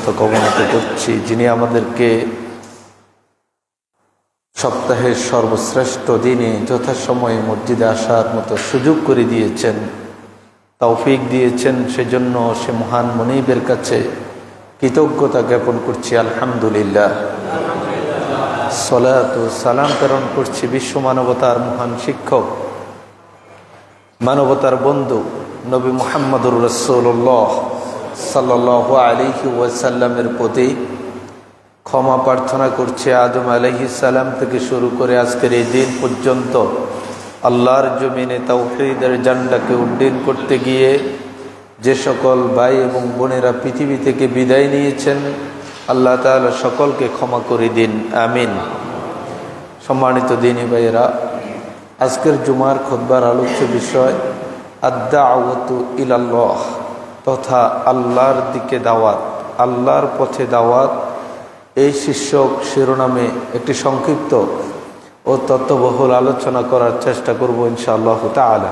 মস্তক অবনত করছি, যিনি আমাদেরকে সপ্তাহের সর্বশ্রেষ্ঠ দিনে যথাসময়ে মসজিদে আসার মতো সুযোগ করে দিয়েছেন, তৌফিক দিয়েছেন। সেজন্য সে মহান মুনিবের কাছে কৃতজ্ঞতা জ্ঞাপন করছি, আলহামদুলিল্লাহ। সালাত ও সালাম প্রেরণ করছি বিশ্ব মানবতার মহান শিক্ষক, মানবতার বন্ধু নবী মুহাম্মদুর রাসূলুল্লাহ সাল্লাল্লাহু আলাইহি ওয়াসাল্লামের প্রতি। ক্ষমা প্রার্থনা করছি আদম আলাইহিস সালাম থেকে শুরু করে আজকের এই দিন পর্যন্ত আল্লাহর জমিনে তাওহীদের ঝান্ডাকে উড্ডীন করতে গিয়ে যে সকল ভাই এবং বোনেরা পৃথিবী থেকে বিদায় নিয়েছেন, আল্লাহ তাআলা সকলকে ক্ষমা করে দিন, আমিন। সম্মানিত দিনী ভাইয়েরা, আজকের জুমার খুতবার আলোচ্য বিষয় আদ-দাওয়াতু ইলাল্লাহ, তথা আল্লাহর দিকে দাওয়াত, আল্লাহর পথে দাওয়াত। এই শীর্ষক শিরোনামে একটি সংক্ষিপ্ত ও তত্ত্ববহুল আলোচনা করার চেষ্টা করব ইনশাআল্লাহ তাআলা।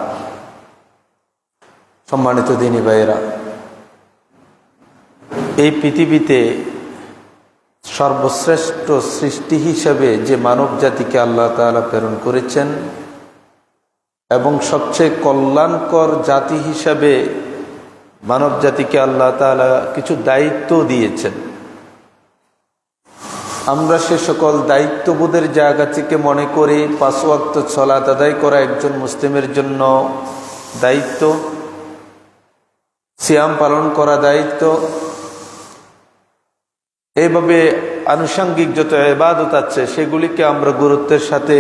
সম্মানিত দিনী ভাইয়েরা, এই পৃথিবীতে সর্বশ্রেষ্ঠ সৃষ্টি হিসেবে যে মানব জাতিকে আল্লাহ তাআলা প্রেরণ করেছেন এবং সবচেয়ে কল্যাণকর জাতি হিসেবে মানব জাতিকে আল্লাহ তাআলা কিছু দায়িত্ব দিয়েছেন। আমরা সে সকল দায়িত্ববোধের জায়গা থেকে মনে করি 5 ওয়াক্ত সালাত আদায় করা একজন মুসলিমের জন্য দায়িত্ব, সিয়াম পালন করা দায়িত্ব, এইভাবে আনুষঙ্গিক যত ইবাদত আছে সেগুলিকে আমরা গুরুত্বের সাথে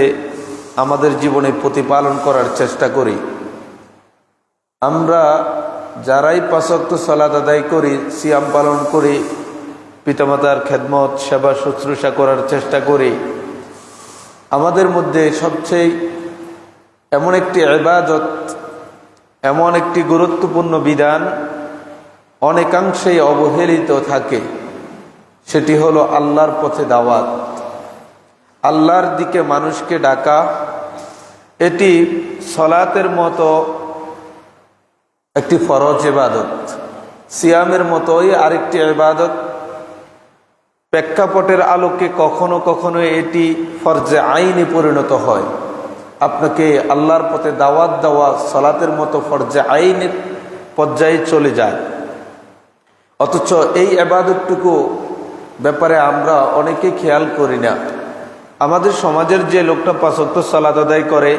আমাদের জীবনে প্রতিপালন করার চেষ্টা করি। আমরা যারাই 5 ওয়াক্ত সালাত আদায় করি, সিয়াম পালন করি, পিতামাতার খেদমত সেবা শুশ্রূষা করার চেষ্টা করি, আমাদের মধ্যে সবচেয়ে এমন একটি ইবাদত, এমন একটি গুরুত্বপূর্ণ বিধান অনেকাংশেই অবহেলিত থাকে, সেটি হলো আল্লাহর পথে দাওয়াত, আল্লাহর দিকে মানুষকে ডাকা। এটি সলাতের মতো একটি ফরজ ইবাদত, সিয়ামের মতোই আরেকটি ইবাদত। প্রেক্ষাপটের আলোকে কখনো কখনো এটি ফরজে আইনে পরিণত হয়। আপনাকে আল্লাহর পথে দাওয়াত দেওয়া সলাতের মতো ফরজে আইনের পর্যায়ে চলে যায়। অথচ এই ইবাদতটুকু ব্যাপারে আমরা অনেকে খেয়াল করি না। আমাদের সমাজের যে লোকটা 5 ওয়াক্ত সালাত আদায় করে,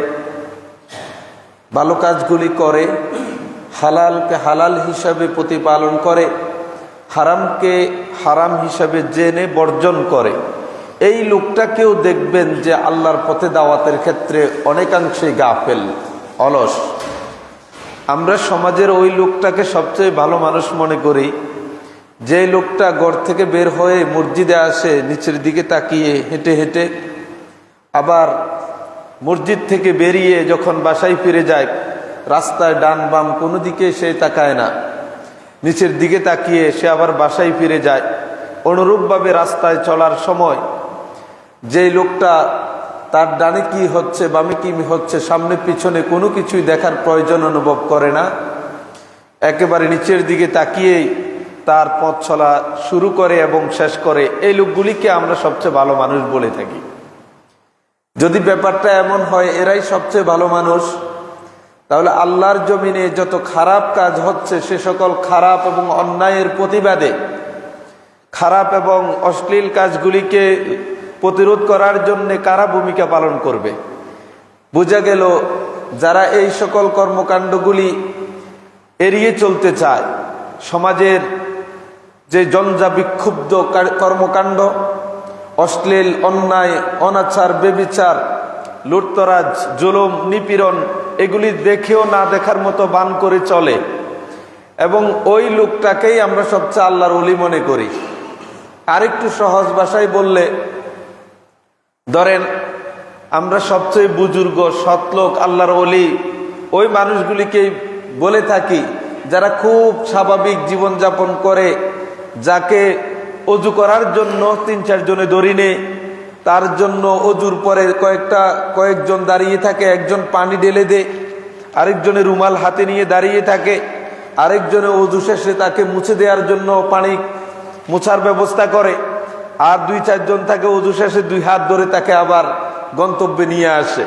ভালো কাজগুলি করে, হালালকে হালাল হিসাবে প্রতিপালন করে, হারামকে হারাম হিসাবে জেনে বর্জন করে, এই লোকটাকেও দেখবেন যে আল্লাহর পথে দাওয়াতের ক্ষেত্রে অনেকাংশেই গাফেল, অলস। আমরা সমাজের ওই লোকটাকে সবচেয়ে ভালো মানুষ মনে করি, যে লোকটা ঘর থেকে বের হয়ে মসজিদে আসে নিচের দিকে তাকিয়ে হেঁটে হেঁটে, আবার মসজিদ থেকে বেরিয়ে যখন বাসায় ফিরে যায় রাস্তায় ডান বাম কোনো দিকে সে তাকায় না, নিচের দিকে তাকিয়ে সে আবার বাসায় ফিরে যায়। অনুরূপভাবে রাস্তায় চলার সময় যে লোকটা তার ডানে কি হচ্ছে বামে কি হচ্ছে সামনে পিছনে কোনো কিছুই দেখার প্রয়োজন অনুভব করে না, একেবারে নিচের দিকে তাকিয়েই তার পথ চলা শুরু করে এবং শেষ করে, এই লোকগুলিকে আমরা সবচেয়ে ভালো মানুষ বলে থাকি। যদি ব্যাপারটা এমন হয় এরাই সবচেয়ে ভালো মানুষ, তাহলে আল্লাহর জমিনে যত খারাপ কাজ হচ্ছে সে সকল খারাপ এবং অন্যায়ের প্রতিবাদে, খারাপ এবং অশ্লীল কাজগুলিকে প্রতিরোধ করার জন্য কারা ভূমিকা পালন করবে? বোঝা গেল যারা এই সকল কর্মকাণ্ডগুলি এড়িয়ে চলতে চায়, সমাজের যে জঞ্জা বিক্ষুব্ধ কর্মকাণ্ড, অশ্লীল, অন্যায়, অনাচার, বেবিচার, লুটতরাজ, জুলুম, নিপীড়ন, এগুলি দেখেও না দেখার মতো বান করে চলে, এবং ওই লোকটাকেই আমরা সবচেয়ে আল্লাহর ওলি মনে করি। আরেকটু সহজ ভাষায় বললে, ধরেন আমরা সবচেয়ে বুজুর্গ সৎ লোক আল্লাহর ওলি ওই মানুষগুলিকেই বলে থাকি যারা খুব স্বাভাবিক জীবনযাপন করে, যাকে অজু করার জন্য 3-4 জনে দড়িনে, তার জন্য অজুর পরে কয়েকজন দাঁড়িয়ে থাকে, একজন পানি ঢেলে দেয়, আরেকজনে রুমাল হাতে নিয়ে দাঁড়িয়ে থাকে, আরেকজনে অজু শেষে তাকে মুছে দেওয়ার জন্য পানি মোছার ব্যবস্থা করে, আর 2-4 জন তাকে ওযু শেষে 2 হাত ধরে তাকে আবার গন্তব্যে নিয়ে আসে।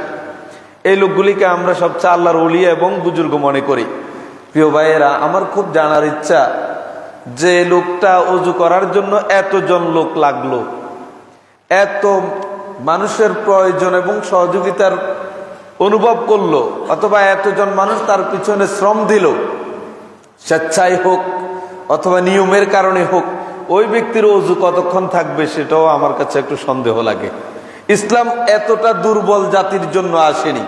এই লোকগুলিকে আমরা সবচেয়ে আল্লাহর ওলি এবং বুজুর্গ মনে করি। প্রিয় ভাইয়েরা, আমার খুব জানার ইচ্ছা যে লোকটা ওযু করার জন্য এতজন লোক লাগলো, এত মানুষের প্রয়োজন এবং সহযোগিতার অনুভব করলো, অথবা এতজন মানুষ তার পিছনে শ্রম দিল, স্বেচ্ছায় হোক অথবা নিয়মের কারণে হোক, ওই ব্যক্তির ওযু কতক্ষণ থাকবে সেটাও আমার কাছে একটু সন্দেহ লাগে। ইসলাম এতটা দুর্বল জাতির জন্য আসেনি।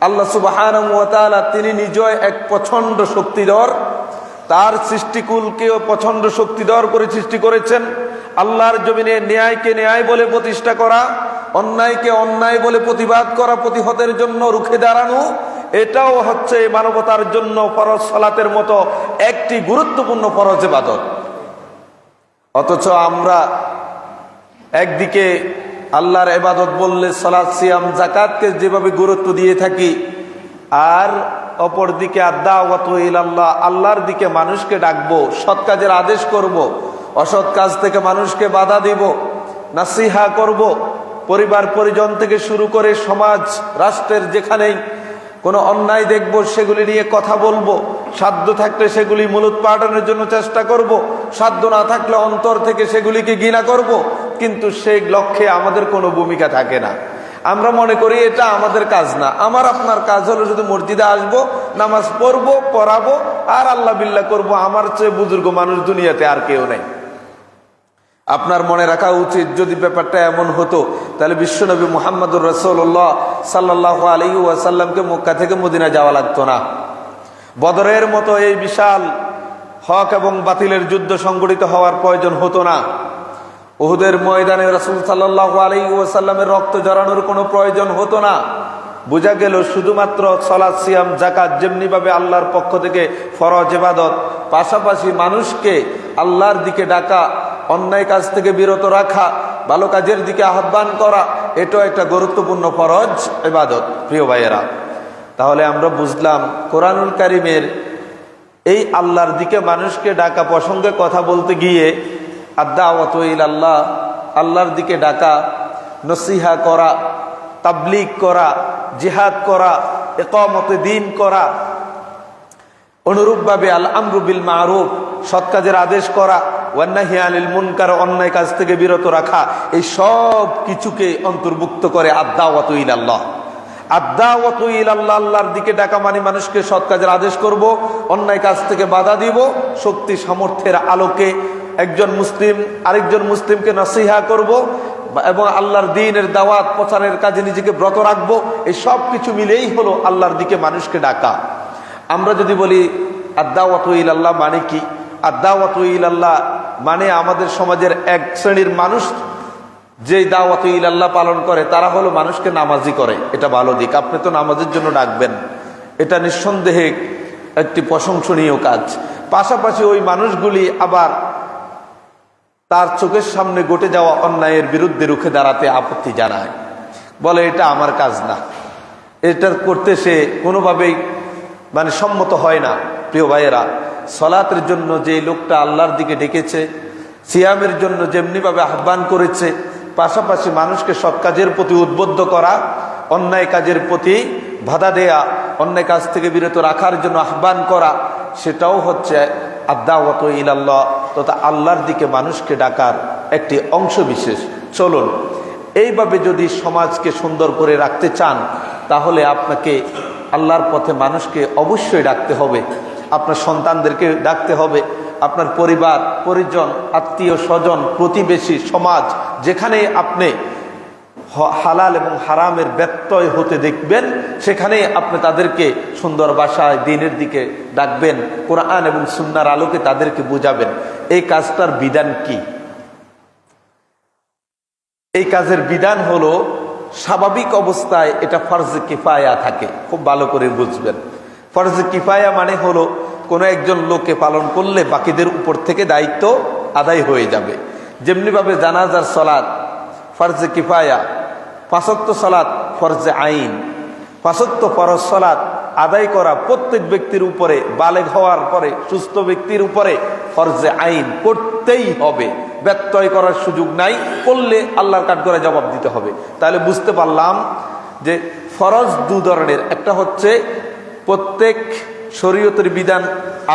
আল্লাহ সুবহানাহু ওয়া তাআলা তিনি নিজে এক প্রচন্ড শক্তিধর, তার সৃষ্টিকুলকেও প্রচন্ড শক্তিধর করে সৃষ্টি করেছেন। আল্লাহর জমিনে ন্যায়কে ন্যায় বলে প্রতিষ্ঠা করা, অন্যায়কে অন্যায় বলে প্রতিবাদ করা, প্রতিহতের জন্য রুখে দাঁড়ানো, এটাও হচ্ছে মানবতার জন্য ফরজ সালাতের মতো একটি গুরুত্বপূর্ণ ফরজ ইবাদত। অথচ আমরা একদিকে আল্লাহর ইবাদত বললে সালাত, সিয়াম, যাকাতকে যেভাবে গুরুত্ব দিয়ে থাকি, আর অপরদিকে আদ-দাওয়াতু ইলাল্লাহ, আল্লাহর দিকে মানুষকে ডাকবো, সৎ কাজের আদেশ করব, অসৎ কাজ থেকে মানুষকে বাধা দিব, নাসিহা করব, পরিবার পরিজন থেকে শুরু করে সমাজ রাষ্ট্রের যেখানেই কোনো অন্যায় দেখব সেগুলি নিয়ে কথা বলবো, সাধ্য থাকলে সেগুলি মূলোৎপাটনের জন্য চেষ্টা করব, সাধ্য না থাকলে অন্তর থেকে সেগুলিকে ঘৃণা করব। কিন্তু সেই লক্ষ্যে আমাদের কোনো ভূমিকা থাকে না। আমরা মনে করি এটা আমাদের কাজ না। আমার আপনার কাজ হলো শুধু মসজিদে আসবো, নামাজ পড়বো, পড়াবো আর আল্লাহ বিল্লাহ করব। আমার চেয়ে বুজুর্গ মানুষ দুনিয়াতে আর কেউ নেই। আপনার মনে রাখা উচিত, যদি ব্যাপারটা এমন হতো তাহলে বিশ্বনবী মুহাম্মদুর রাসূলুল্লাহ সাল্লাল্লাহু আলাইহি ওয়াসাল্লামকে মক্কা থেকে মদিনা যাওয়া লাগতো না। বদরের মতো এই বিশাল হক এবং বাতিলের যুদ্ধ সংগঠিত হওয়ার প্রয়োজন হতো না। উহুদের ময়দানে রাসূল সাল্লাল্লাহু আলাইহি ওয়াসাল্লামের রক্ত ঝরানোর কোনো প্রয়োজন হতো না। বোঝা গেল শুধুমাত্র সালাত, সিয়াম, যাকাত যেমনি ভাবে আল্লাহর পক্ষ থেকে ফরজ ইবাদত, পাশাপাশি মানুষকে আল্লাহর দিকে ডাকা, অন্যায় কাজ থেকে বিরত রাখা, ভালো কাজের দিকে আহ্বান করা, এটাও একটা গুরুত্বপূর্ণ ফরজ ইবাদত। প্রিয় ভাইয়েরা, তাহলে আমরা বুঝলাম কোরআনুল কারীমের এই আল্লাহর দিকে মানুষকে ডাকা প্রসঙ্গে কথা বলতে গিয়ে আদ-দাওয়াতু ইলাল্লাহ, আল্লাহর দিকে ডাকা, নসিহা করা, তাবলীগ করা, জিহাদ করা, ইকামতে দ্বীন করা, অনুরূপভাবে আল আমরু বিল মারুফ, সৎ কাজের আদেশ করা, ওয়ান নাহি আনিল মুনকার, অন্যায় কাজ থেকে বিরত রাখা, এই সব কিছুকে অন্তর্ভুক্ত করে আদ-দাওয়াতু ইলাল্লাহ। আদ-দাওয়াতু ইলাল্লাহ, আল্লাহর দিকে ডাকা মানে মানুষকে সৎ কাজের আদেশ করব, অন্যায় কাজ থেকে বাধা দিব, শক্তি সামর্থ্যের আলোকে একজন মুসলিম আরেকজন মুসলিমকে নসিহা করব এবং আল্লাহর দ্বীনের দাওয়াত প্রচারের কাজে নিজেকে ব্রত রাখবো। এই সব কিছু মিলেই হলো আল্লাহর দিকে মানুষকে ডাকা। আমরা যদি বলি আদ-দাওয়াতু ইলাল্লাহ মানে কি, আদ-দাওয়াতু ইলাল্লাহ মানে আমাদের সমাজের এক শ্রেণীর মানুষ যে দাওয়াতু ইলাল্লাহ পালন করে তারা হলো মানুষকে নামাজি করে। এটা ভালো দিক, আপনি তো নামাজের জন্য ডাকবেন, এটা নিঃসন্দেহে একটি প্রশংসনীয় কাজ। পাশাপাশি ওই মানুষগুলি আবার তার চোখের সামনে ঘটে যাওয়া অন্যায়ের বিরুদ্ধে রুখে দাঁড়াতে আপত্তি জানায়, বলে এটা আমার কাজ না, এটা করতে সে কোনোভাবেই সম্মত হয় না। প্রিয় ভাইয়েরা, সলাতের জন্য যে লোকটা আল্লাহর দিকে ডেকেছে, সিয়ামের জন্য যেমনিভাবে আহ্বান করেছে, পাশাপাশি মানুষকে সৎ কাজের প্রতি উদ্বুদ্ধ করা, অন্যায় কাজের প্রতি বাধা দেয়া, অন্যায় কাজ থেকে বিরত রাখার জন্য আহ্বান করা, সেটাও হচ্ছে আদ-দাওয়াতু ইলাল্লাহ তথা আল্লাহর দিকে মানুষকে ডাকার একটি অংশ বিশেষ। চলুন, এইভাবে যদি সমাজকে সুন্দর করে রাখতে চান তাহলে আপনাকে আল্লাহর পথে মানুষকে অবশ্যই ডাকতে হবে। আপনার সন্তানদেরকে ডাকতে হবে, আপনার পরিবার পরিজন, আত্মীয় স্বজন, প্রতিবেশী, সমাজ, যেখানে আপনি হালাল এবং হারামের ব্যত্যয় হতে দেখবেন সেখানে আপনি তাদেরকে সুন্দর ভাষায় দ্বীনের দিকে ডাকবেন, কোরআন এবং সুন্নাহর আলোকে তাদেরকে বুঝাবেন। এই কাজটার বিধান কি? এই কাজের বিধান হলো, স্বাভাবিক অবস্থায় এটা ফরজে কিফায়া থাকে, খুব ভালো করে বুঝবেন। ফরজে কিফায়া মানে হলো কোনো একজন লোককে পালন করলে বাকিদের উপর থেকে দায়িত্ব আদায় হয়ে যাবে। যেমনিভাবে জানাজার সালাত ফরজে কিফায়া, 5 ওয়াক্ত সালাত ফরজে আইন, 5 ওয়াক্ত ফরজ সালাত আদায় করা প্রত্যেক ব্যক্তির উপরে, বালেগ হওয়ার পরে সুস্থ ব্যক্তির উপরে ফরজে আইন, করতেই হবে, ব্যত্যয় করার সুযোগ নাই, করলে আল্লাহর কাঠগড়ায় জবাব দিতে হবে। তাহলে বুঝতে পারলাম যে ফরজ দু ধরনের, একটা হচ্ছে প্রত্যেক শরীয়তের বিধান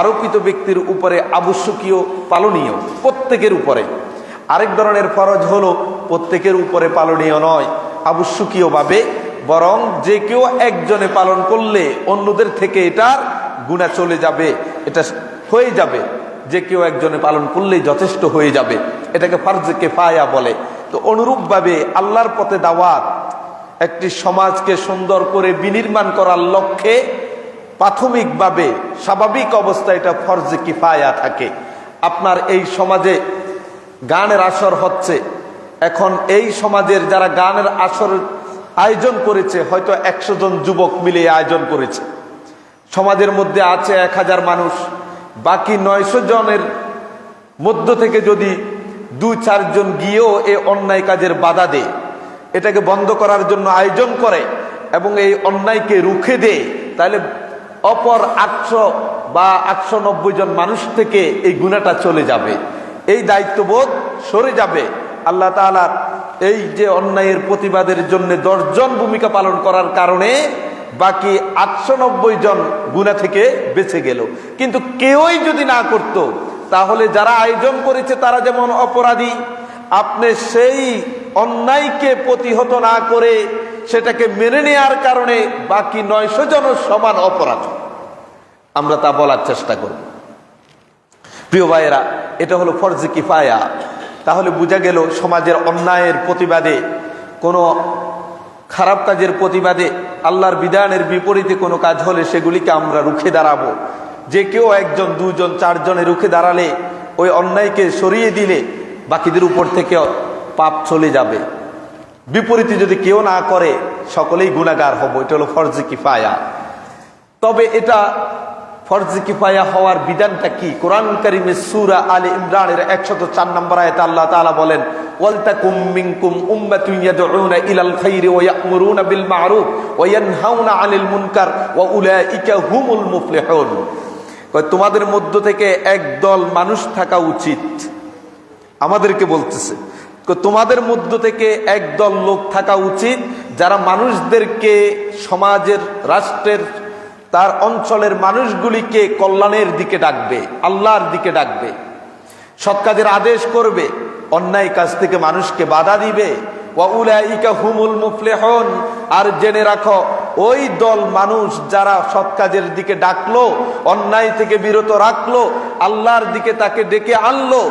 আরোপিত ব্যক্তির উপরে আবশ্যকীয়, পালনীয়, প্রত্যেকের উপরে। আরেক ধরনের ফরজ হলো প্রত্যেকের উপরে পালনীয় নয়, আবশ্যকীয় ভাবে, বরং যে কেউ একজনে পালন করলে অন্যদের থেকে এটার গুনাহ চলে যাবে, এটা হয়ে যাবে, যে কেউ একজনে পালন করলেই যথেষ্ট হয়ে যাবে, এটাকে ফরজে কিফায়া বলে। তো অনুরূপভাবে আল্লাহর পথে দাওয়াত, একটি সমাজকে সুন্দর করে বিনির্মাণ করার লক্ষ্যে প্রাথমিকভাবে স্বাভাবিক অবস্থায় এটা ফরজে কিফায়া থাকে। আপনার এই সমাজে গানের আসর হচ্ছে, এখন এই সমাজের যারা গানের আসর আয়োজন করেছে, হয়তো 100 জন যুবক মিলে আয়োজন করেছে, সমাজের মধ্যে আছে 1000 মানুষ, বাকি 900 জনের মধ্য থেকে যদি 2-4 জন গিয়েও এই অন্যায় কাজের বাধা দেয়, এটাকে বন্ধ করার জন্য আয়োজন করে এবং এই অন্যায়কে রুখে দেয়, তাহলে অপর 800 বা 890 জন মানুষ থেকে এই গুনাহটা চলে যাবে, এই দায়িত্ববোধ সরে যাবে। আল্লাহ তাআলার এই যে অন্যায়ের প্রতিবাদের জন্য 10 জন ভূমিকা পালন করার কারণে বাকি 890 জন গুনাহ থেকে বেঁচে গেল। কিন্তু কেউই যদি না করত, তাহলে যারা আয়োজন করেছে তারা যেমন অপরাধী, আপনি সেই অন্যায়কে প্রতিহত না করে সেটাকে মেনে নেওয়ার কারণে বাকি 900 জন সমান অপরাধ। আমরা তা বলার চেষ্টা করব। প্রিয় ভাইয়েরা, এটা হলো ফরজে কিফায়া। তাহলে বোঝা গেল সমাজের অন্যায়ের প্রতিবাদে, কোনো খারাপ কাজের প্রতিবাদে, আল্লাহর বিধানের বিপরীতে কোনো কাজ হলে সেগুলিকে আমরা রুখে দাঁড়াবো। যে কেউ 1 জন 2 জন 4 জনে রুখে দাঁড়ালে, ওই অন্যায়কে সরিয়ে দিলে বাকিদের উপর থেকে পাপ চলে যাবে। বিপরীতে যদি কেউ না করে সকলেই গুনাহগার হব। এটা হলো ফরজে কিফায়া। তবে এটা ফরজে কিফায়া হওয়ার বিধানটা কি? কোরআন কারীমে সূরা আলে ইমরানের 104 নম্বর আয়াতে আল্লাহ তাআলা বলেন, ওয়ালতাকুম মিনকুম উম্মাতুন ইয়াদউনা ইলাল খাইরি ওয়া ইয়া'মুরুনা বিল মা'রুফ ওয়া ইয়ানহাউনা আনিল মুনকার ওয়া উলাইকা হুমুল মুফলিহুন। তোমাদের মধ্য থেকে একদল মানুষ থাকা উচিত, আমাদেরকে বলতেছে, তোমাদের মধ্য থেকে একদল লোক থাকা উচিত যারা মানুষদেরকে, সমাজের, রাষ্ট্রের, তার অঞ্চলের মানুষগুলিকে কল্যাণের দিকে ডাকবে, আল্লাহর দিকে ডাকবে, সৎ কাজের আদেশ করবে, অন্যায় কাজ থেকে মানুষকে বাধা দিবে। ওয়া উলাইকা হুমুল মুফলিহুন। আর জেনে রাখো, ওই দল মানুষ যারা সৎ কাজের দিকে ডাকলো, অন্যায় থেকে বিরত রাখলো, আল্লাহর দিকে তাকে ডেকে আনলো,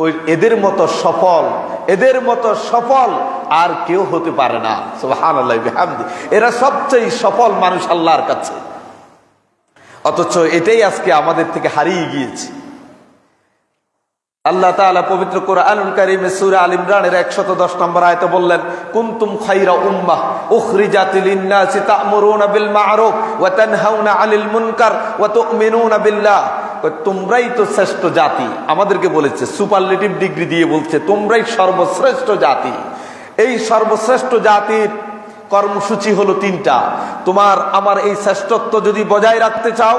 ওই এদের মতো সফল আর কেউ হতে পারে না। সুবহানাল্লাহ বিহামদি। এরা সবচেয়ে সফল মানুষ আল্লাহর কাছে। অথচ এটাই আজকে আমাদের থেকে হারিয়ে গিয়েছে। আল্লাহ তাআলা পবিত্র কোরআনুল কারীমে সূরা আল ইমরানের 110 নম্বর আয়াতে বললেন, কুনতুম খায়রা উম্মাহ উখরিজাত লিন-নাসি তা'মুরুনা বিল মা'রুফ ওয়া তানহাউনা আনিল মুনকার ওয়া তু'মিনুনা বিল্লাহ। তোমরাই তো শ্রেষ্ঠ জাতি। আমাদেরকে বলেছে, সুপারলেটিভ ডিগ্রি দিয়ে বলছে, তোমরাই সর্বশ্রেষ্ঠ জাতি। এই সর্বশ্রেষ্ঠ জাতির কর্মসূচি হলো 3টা। তোমার আমার এই শ্রেষ্ঠত্ব যদি বজায় রাখতে চাও,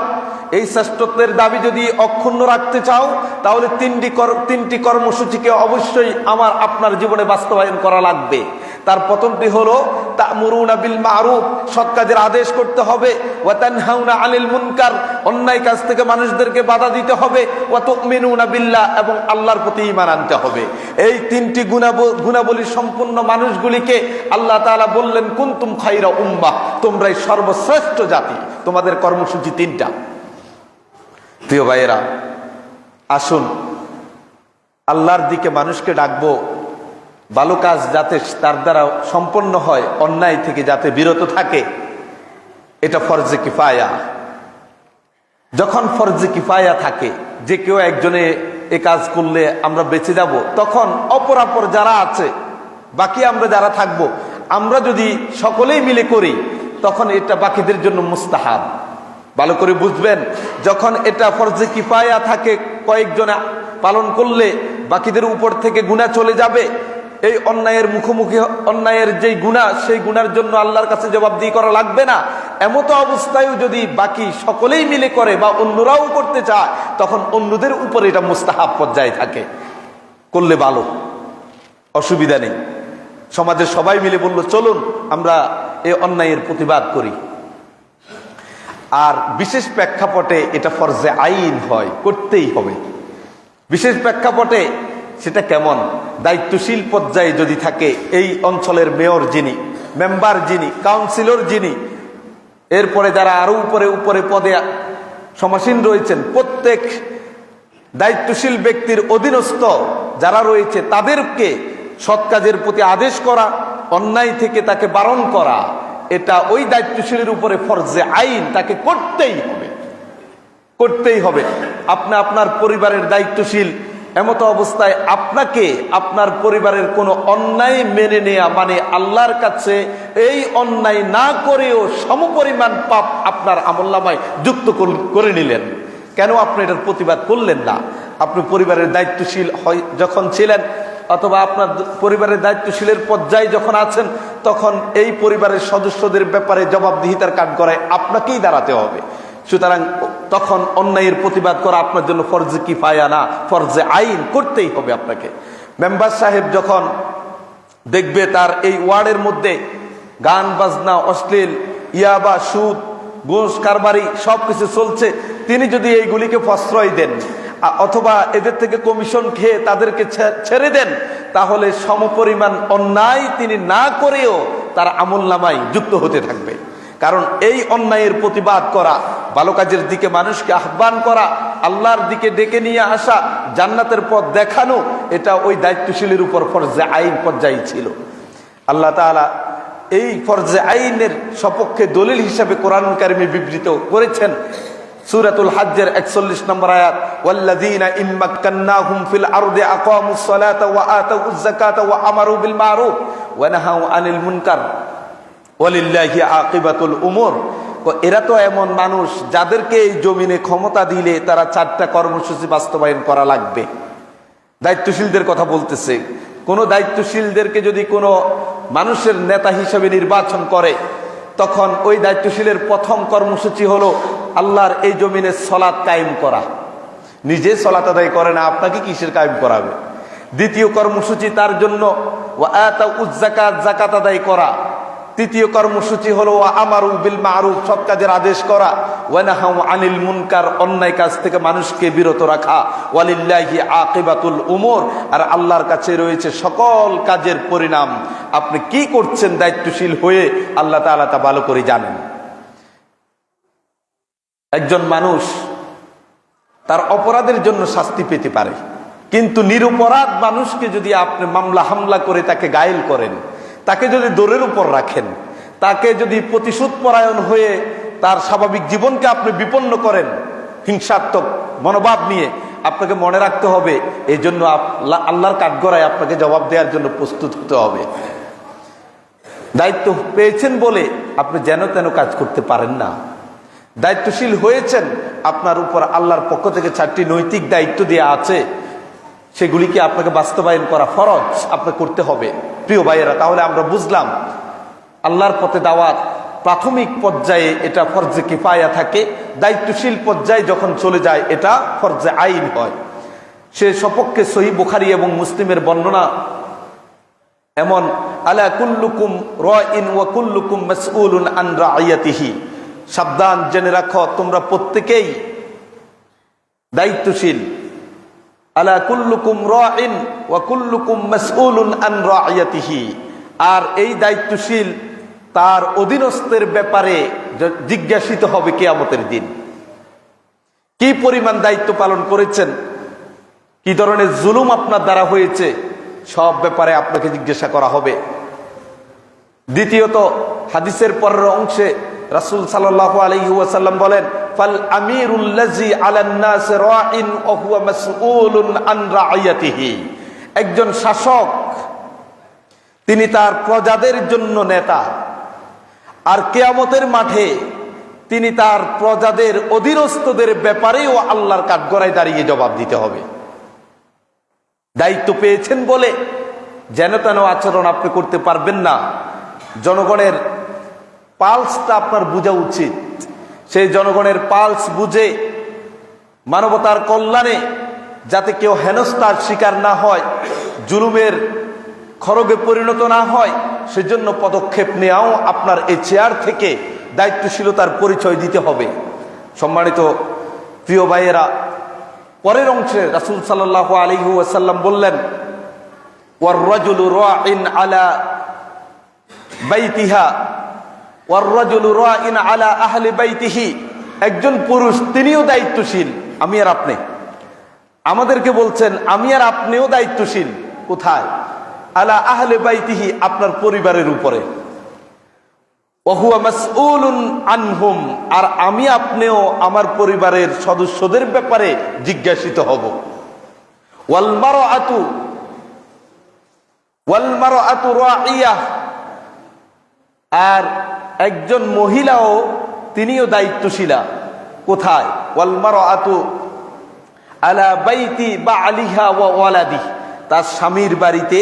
এই শ্রেষ্ঠত্বের দাবি যদি অক্ষুণ্ণ রাখতে চাও, তাহলে 3টি কর্মসূচিকে অবশ্যই আমার আপনার জীবনে বাস্তবায়ন করা লাগবে। তার প্রথমটি হলো তা'মুরুনা বিল মা'রুফ, সৎ কাজের আদেশ করতে হবে, ওয়া তানহাউনা আনিল মুনকার, অন্যায় কাজ থেকে মানুষদেরকে বাধা দিতে হবে, ওয়া তু'মিনুনা বিল্লাহ, এবং আল্লাহর প্রতি ঈমান আনতে হবে। এই 3টি গুণাবলী সম্পূর্ণ মানুষগুলিকে আল্লাহ তাআলা বললেন, কুনতুম খায়রা উম্মাহ, তোমরাই সর্বশ্রেষ্ঠ জাতি। তোমাদের কর্মসূচি 3টা। প্রিয় ভাইয়েরা, আসুন আল্লাহর দিকে মানুষকে ডাকবো, ভালো কাজ যাতে তার দ্বারা সম্পন্ন হয়, অন্যায় থেকে যাতে বিরত থাকে, এটা ফরজে কিফায়া। যখন ফরজে কিফায়া থাকে, যে কেউ একজনে এ কাজ করলে আমরা বেঁচে যাব, তখন অপরাপর যারা আছে, বাকি আমরা যারা থাকবো, আমরা যদি সকলেই মিলে করি, তখন এটা বাকিদের জন্য মুস্তাহাব। ভালো করে বুঝবেন, যখন এটা ফরজে কিফায়া থাকে, কয়েকজনে পালন করলে বাকিদের উপর থেকে গুনাহ চলে যাবে, এই অন্যায়ের মুখোমুখি, অন্যায়ের যেই গুনাহ সেই গুনার জন্য আল্লাহর কাছে জবাবদিহি করা লাগবে না, এমতো অবস্থায়ও যদি বাকি সকলেই মিলে করে বা অন্যরাও করতে চায়, তখন অন্যদের উপরে এটা মুস্তাহাব পর্যায়ে থাকে, করলে ভালো, অসুবিধা নেই। সমাজের সবাই মিলে বলল চলুন আমরা এই অন্যায়ের প্রতিবাদ করি। আর বিশেষ প্রেক্ষাপটে এটা ফরজে আইন হয়, করতেই হবে। বিশেষ প্রেক্ষাপটে সেটা কেমন? দায়িত্বশীল পর্যায়ে যদি থাকে, এই অঞ্চলের মেয়র যিনি, মেম্বার যিনি, কাউন্সিলর যিনি, এরপরে যারা আরো উপরে উপরে পদে সমাসীন রয়েছেন, প্রত্যেক দায়িত্বশীল ব্যক্তির অধীনস্থ যারা রয়েছে তাদেরকে সৎ কাজের প্রতি আদেশ করা, অন্যায় থেকে তাকে বারণ করা, এটা ওই দায়িত্বশীলের উপরে ফরজে আইন, তাকে করতেই হবে, করতেই হবে। আপনি আপনার পরিবারের দায়িত্বশীল, এমতো অবস্থায় আপনাকে আপনার পরিবারের কোনো অন্যায় মেনে নেয়া মানে আল্লাহর কাছে এই অন্যায় না করেও সমপরিমাণ পাপ আপনার আমলনামায় যুক্ত করে নিলেন। কেন আপনি এটার প্রতিবাদ করলেন না? আপনি পরিবারের দায়িত্বশীল যখন ছিলেন, অথবা আপনার পরিবারের দায়িত্বশীলের পর্যায়ে যখন আছেন, তখন এই পরিবারের সদস্যদের ব্যাপারে জবাবদিহিতার কাজ করে আপনাকেই দাঁড়াতে হবে। সুতরাং তখন অন্যায়ের প্রতিবাদ করা আপনার জন্য ফরজে কিফায়া না, ফরজে আইন, করতেই হবে আপনাকে। মেম্বার সাহেব যখন দেখবে তার এই ওয়ার্ডের মধ্যে গান বাজনা, অশ্লীল, ইয়াবা, সুদ, ঘুষ কারবারি সবকিছু চলছে, তিনি যদি এইগুলিকে প্রশ্রয় দেন অথবা এদের থেকে কমিশন খেয়ে তাদেরকে ছেড়ে দেন, তাহলে সমপরিমাণ অন্যায় তিনি না করেও তার আমলনামায় যুক্ত হতে থাকবে। কারণ এই অন্যায়ের প্রতিবাদ করা, ভালো কাজের দিকে মানুষকে আহ্বান করা, আল্লাহর দিকে ডেকে নিয়ে আসা, জান্নাতের পথ দেখানো, এটা ওই দায়িত্বশীলের উপর ফরজে আইন পর্যায়ে ছিল। আল্লাহ তাআলা এই ফরজে আইনের সপক্ষে দলিল হিসাবে কোরআন কারিমে বিবৃত করেছেন সূরাতুল হজ্জের 41 নম্বর আয়াত, ওয়াল্লাযীনা ইম্মাক্কান্নাহুম ফিল আরদি আকামুস সালাতা ওয়া আতাউজ যাকাতা ওয়া আমারু বিল মারুফ ওয়া নাহাউ আনিল মুনকার ওয়ালিল্লাহি আকিবাতুল উমুর। এরা তো এমন মানুষ যাদেরকে এই জমিনে ক্ষমতা দিলে তারা 4টা কর্মসূচি বাস্তবায়ন করা লাগবে। দায়িত্বশীলদের কথা বলতেছে। কোন দায়িত্বশীলদেরকে যদি কোনো মানুষের নেতা হিসেবে নির্বাচন করে, তখন ওই দায়িত্বশীলের প্রথম কর্মসূচি হলো আল্লাহর এই জমিনে সলাত কায়েম করা। নিজে সলাত আদায় করে না, আপনাকে কিসের কায়েম করাবে? দ্বিতীয় কর্মসূচি তার জন্য ওয়া আতাউজ যাকাত, যাকাত আদায় করা। তৃতীয় কর্মসূচি হলো ওয়া আমারু বিল মারুফ, সৎ কাজের আদেশ করা, ওয়া নাহাউ আনিল মুনকার, অন্যায় কাজ থেকে মানুষকে বিরত রাখা, ওয়ালিল্লাহি আকিবাতুল উমুর, আর আল্লাহর কাছে রয়েছে সকল কাজের পরিণাম। আপনি কি করছেন দায়িত্বশীল হয়ে, আল্লাহ তাআলা তা ভালো করে জানেন। একজন মানুষ তার অপরাধের জন্য শাস্তি পেতে পারে, কিন্তু নিরপরাধ মানুষকে যদি আপনি মামলা হামলা করে তাকে ঘায়েল করেন, তাকে যদি দৌড়ের উপর রাখেন, তাকে যদি প্রতিশোধ পরায়ণ হয়ে তার স্বাভাবিক জীবনকে আপনি বিপন্ন করেন হিংসাত্মক মনোভাব নিয়ে, আপনাকে মনে রাখতে হবে এই জন্য আল্লাহর কাঠগড়ায় আপনাকে জবাব দেওয়ার জন্য প্রস্তুত হতে হবে। দায়িত্ব পেয়েছেন বলে আপনি যেন তেন কাজ করতে পারেন না। দায়িত্বশীল হয়েছেন, আপনার উপর আল্লাহর পক্ষ থেকে 4টি নৈতিক দায়িত্ব দেওয়া আছে, সেগুলিকে আপনাকে বাস্তবায়ন করা ফরজ, আপনাকে করতে হবে। প্রিয় ভাইয়েরা, তাহলে আমরা বুঝলাম আল্লাহর পথে দাওয়াত প্রাথমিক পর্যায়ে এটা ফরজে কিফায়া থাকে, দায়িত্বশীল পর্যায়ে যখন চলে যায় এটা ফরজে আইন হয়। সে সপক্ষে সহিহ বুখারী এবং মুসলিমের বর্ণনা এমন, আলা কুল্লুকুম রাইন ওয়া কুল্লুকুম মাসউলুন আন রাইয়াতিহি, সাবধান, জেনে রাখো তোমরা প্রত্যেকেই দায়িত্বশীল। আলা কুল্লুকুম রাইন ওয়া কুল্লুকুম মাসউলুন আন রাইয়াতিহি, আর এই দায়িত্বশীল তার অধীনস্থের ব্যাপারে জিজ্ঞাসিত হবে কিয়ামতের দিন। কি পরিমাণ দায়িত্ব পালন করেছেন, কি ধরনের জুলুম আপনার দ্বারা হয়েছে, সব ব্যাপারে আপনাকে জিজ্ঞাসা করা হবে। দ্বিতীয়ত, হাদিসের পরের অংশে রাসূল সাল্লাল্লাহু আলাইহি ওয়াসাল্লাম বলেন, ফাল আমিরুল্লাযী আলান নাস রাইন ওয়া হুয়া মাসউলুন আন রাইয়াতিহি, একজন শাসক তিনি তার প্রজাদের জন্য নেতা, আর কিয়ামতের মাঠে তিনি তার প্রজাদের অধীনস্থদের ব্যাপারেও আল্লাহর কাঠগড়ায় দাঁড়িয়ে জবাব দিতে হবে। দায়িত্ব পেয়েছেন বলে যেন তেন আচরণ আপনি করতে পারবেন না। জনগণের পালসটা আপনার বোঝা উচিত। সেই জনগণের পালস বুঝে মানবতার কল্যাণে যাতে কেউ হেনস্থার শিকার না হয়, জুলুমের খড়গে পরিণত না হয়, সেজন্য পদক্ষেপ নেওয়াও আপনার এই চেয়ার থেকে দায়িত্বশীলতার পরিচয় দিতে হবে। সম্মানিত প্রিয় ভাইয়েরা, পরের অংশে রাসূল সাল্লাল্লাহু আলাইহি ওয়াসাল্লাম বললেন, ওয়ার রাজুলু রাইন আলা বাইতিহা ওয়ার রাজুলু রাইন আলা আহলি বাইতিহি। একজন পুরুষ তিনিও দায়িত্বশীল, আমি আর আপনি। আমাদেরকে বলছেন আমি আর আপনিও দায়িত্বশীল। কোথায়? আলা আহলি বাইতিহি, আপনার পরিবারের উপরে। ওয়াহুয়া মাসউলুন আনহুম, আর আমি আপনিও আমার পরিবারের সদস্যদের ব্যাপারে জিজ্ঞাসিত হব। ওয়াল মারআতু রাইয়া, আর একজন মহিলাও তিনিও দায়িত্বশীলা। কোথায়? ওয়াল মারআতু আলা বাইতি বালিহা ওয়া ওয়ালাদি, তার স্বামীর বাড়িতে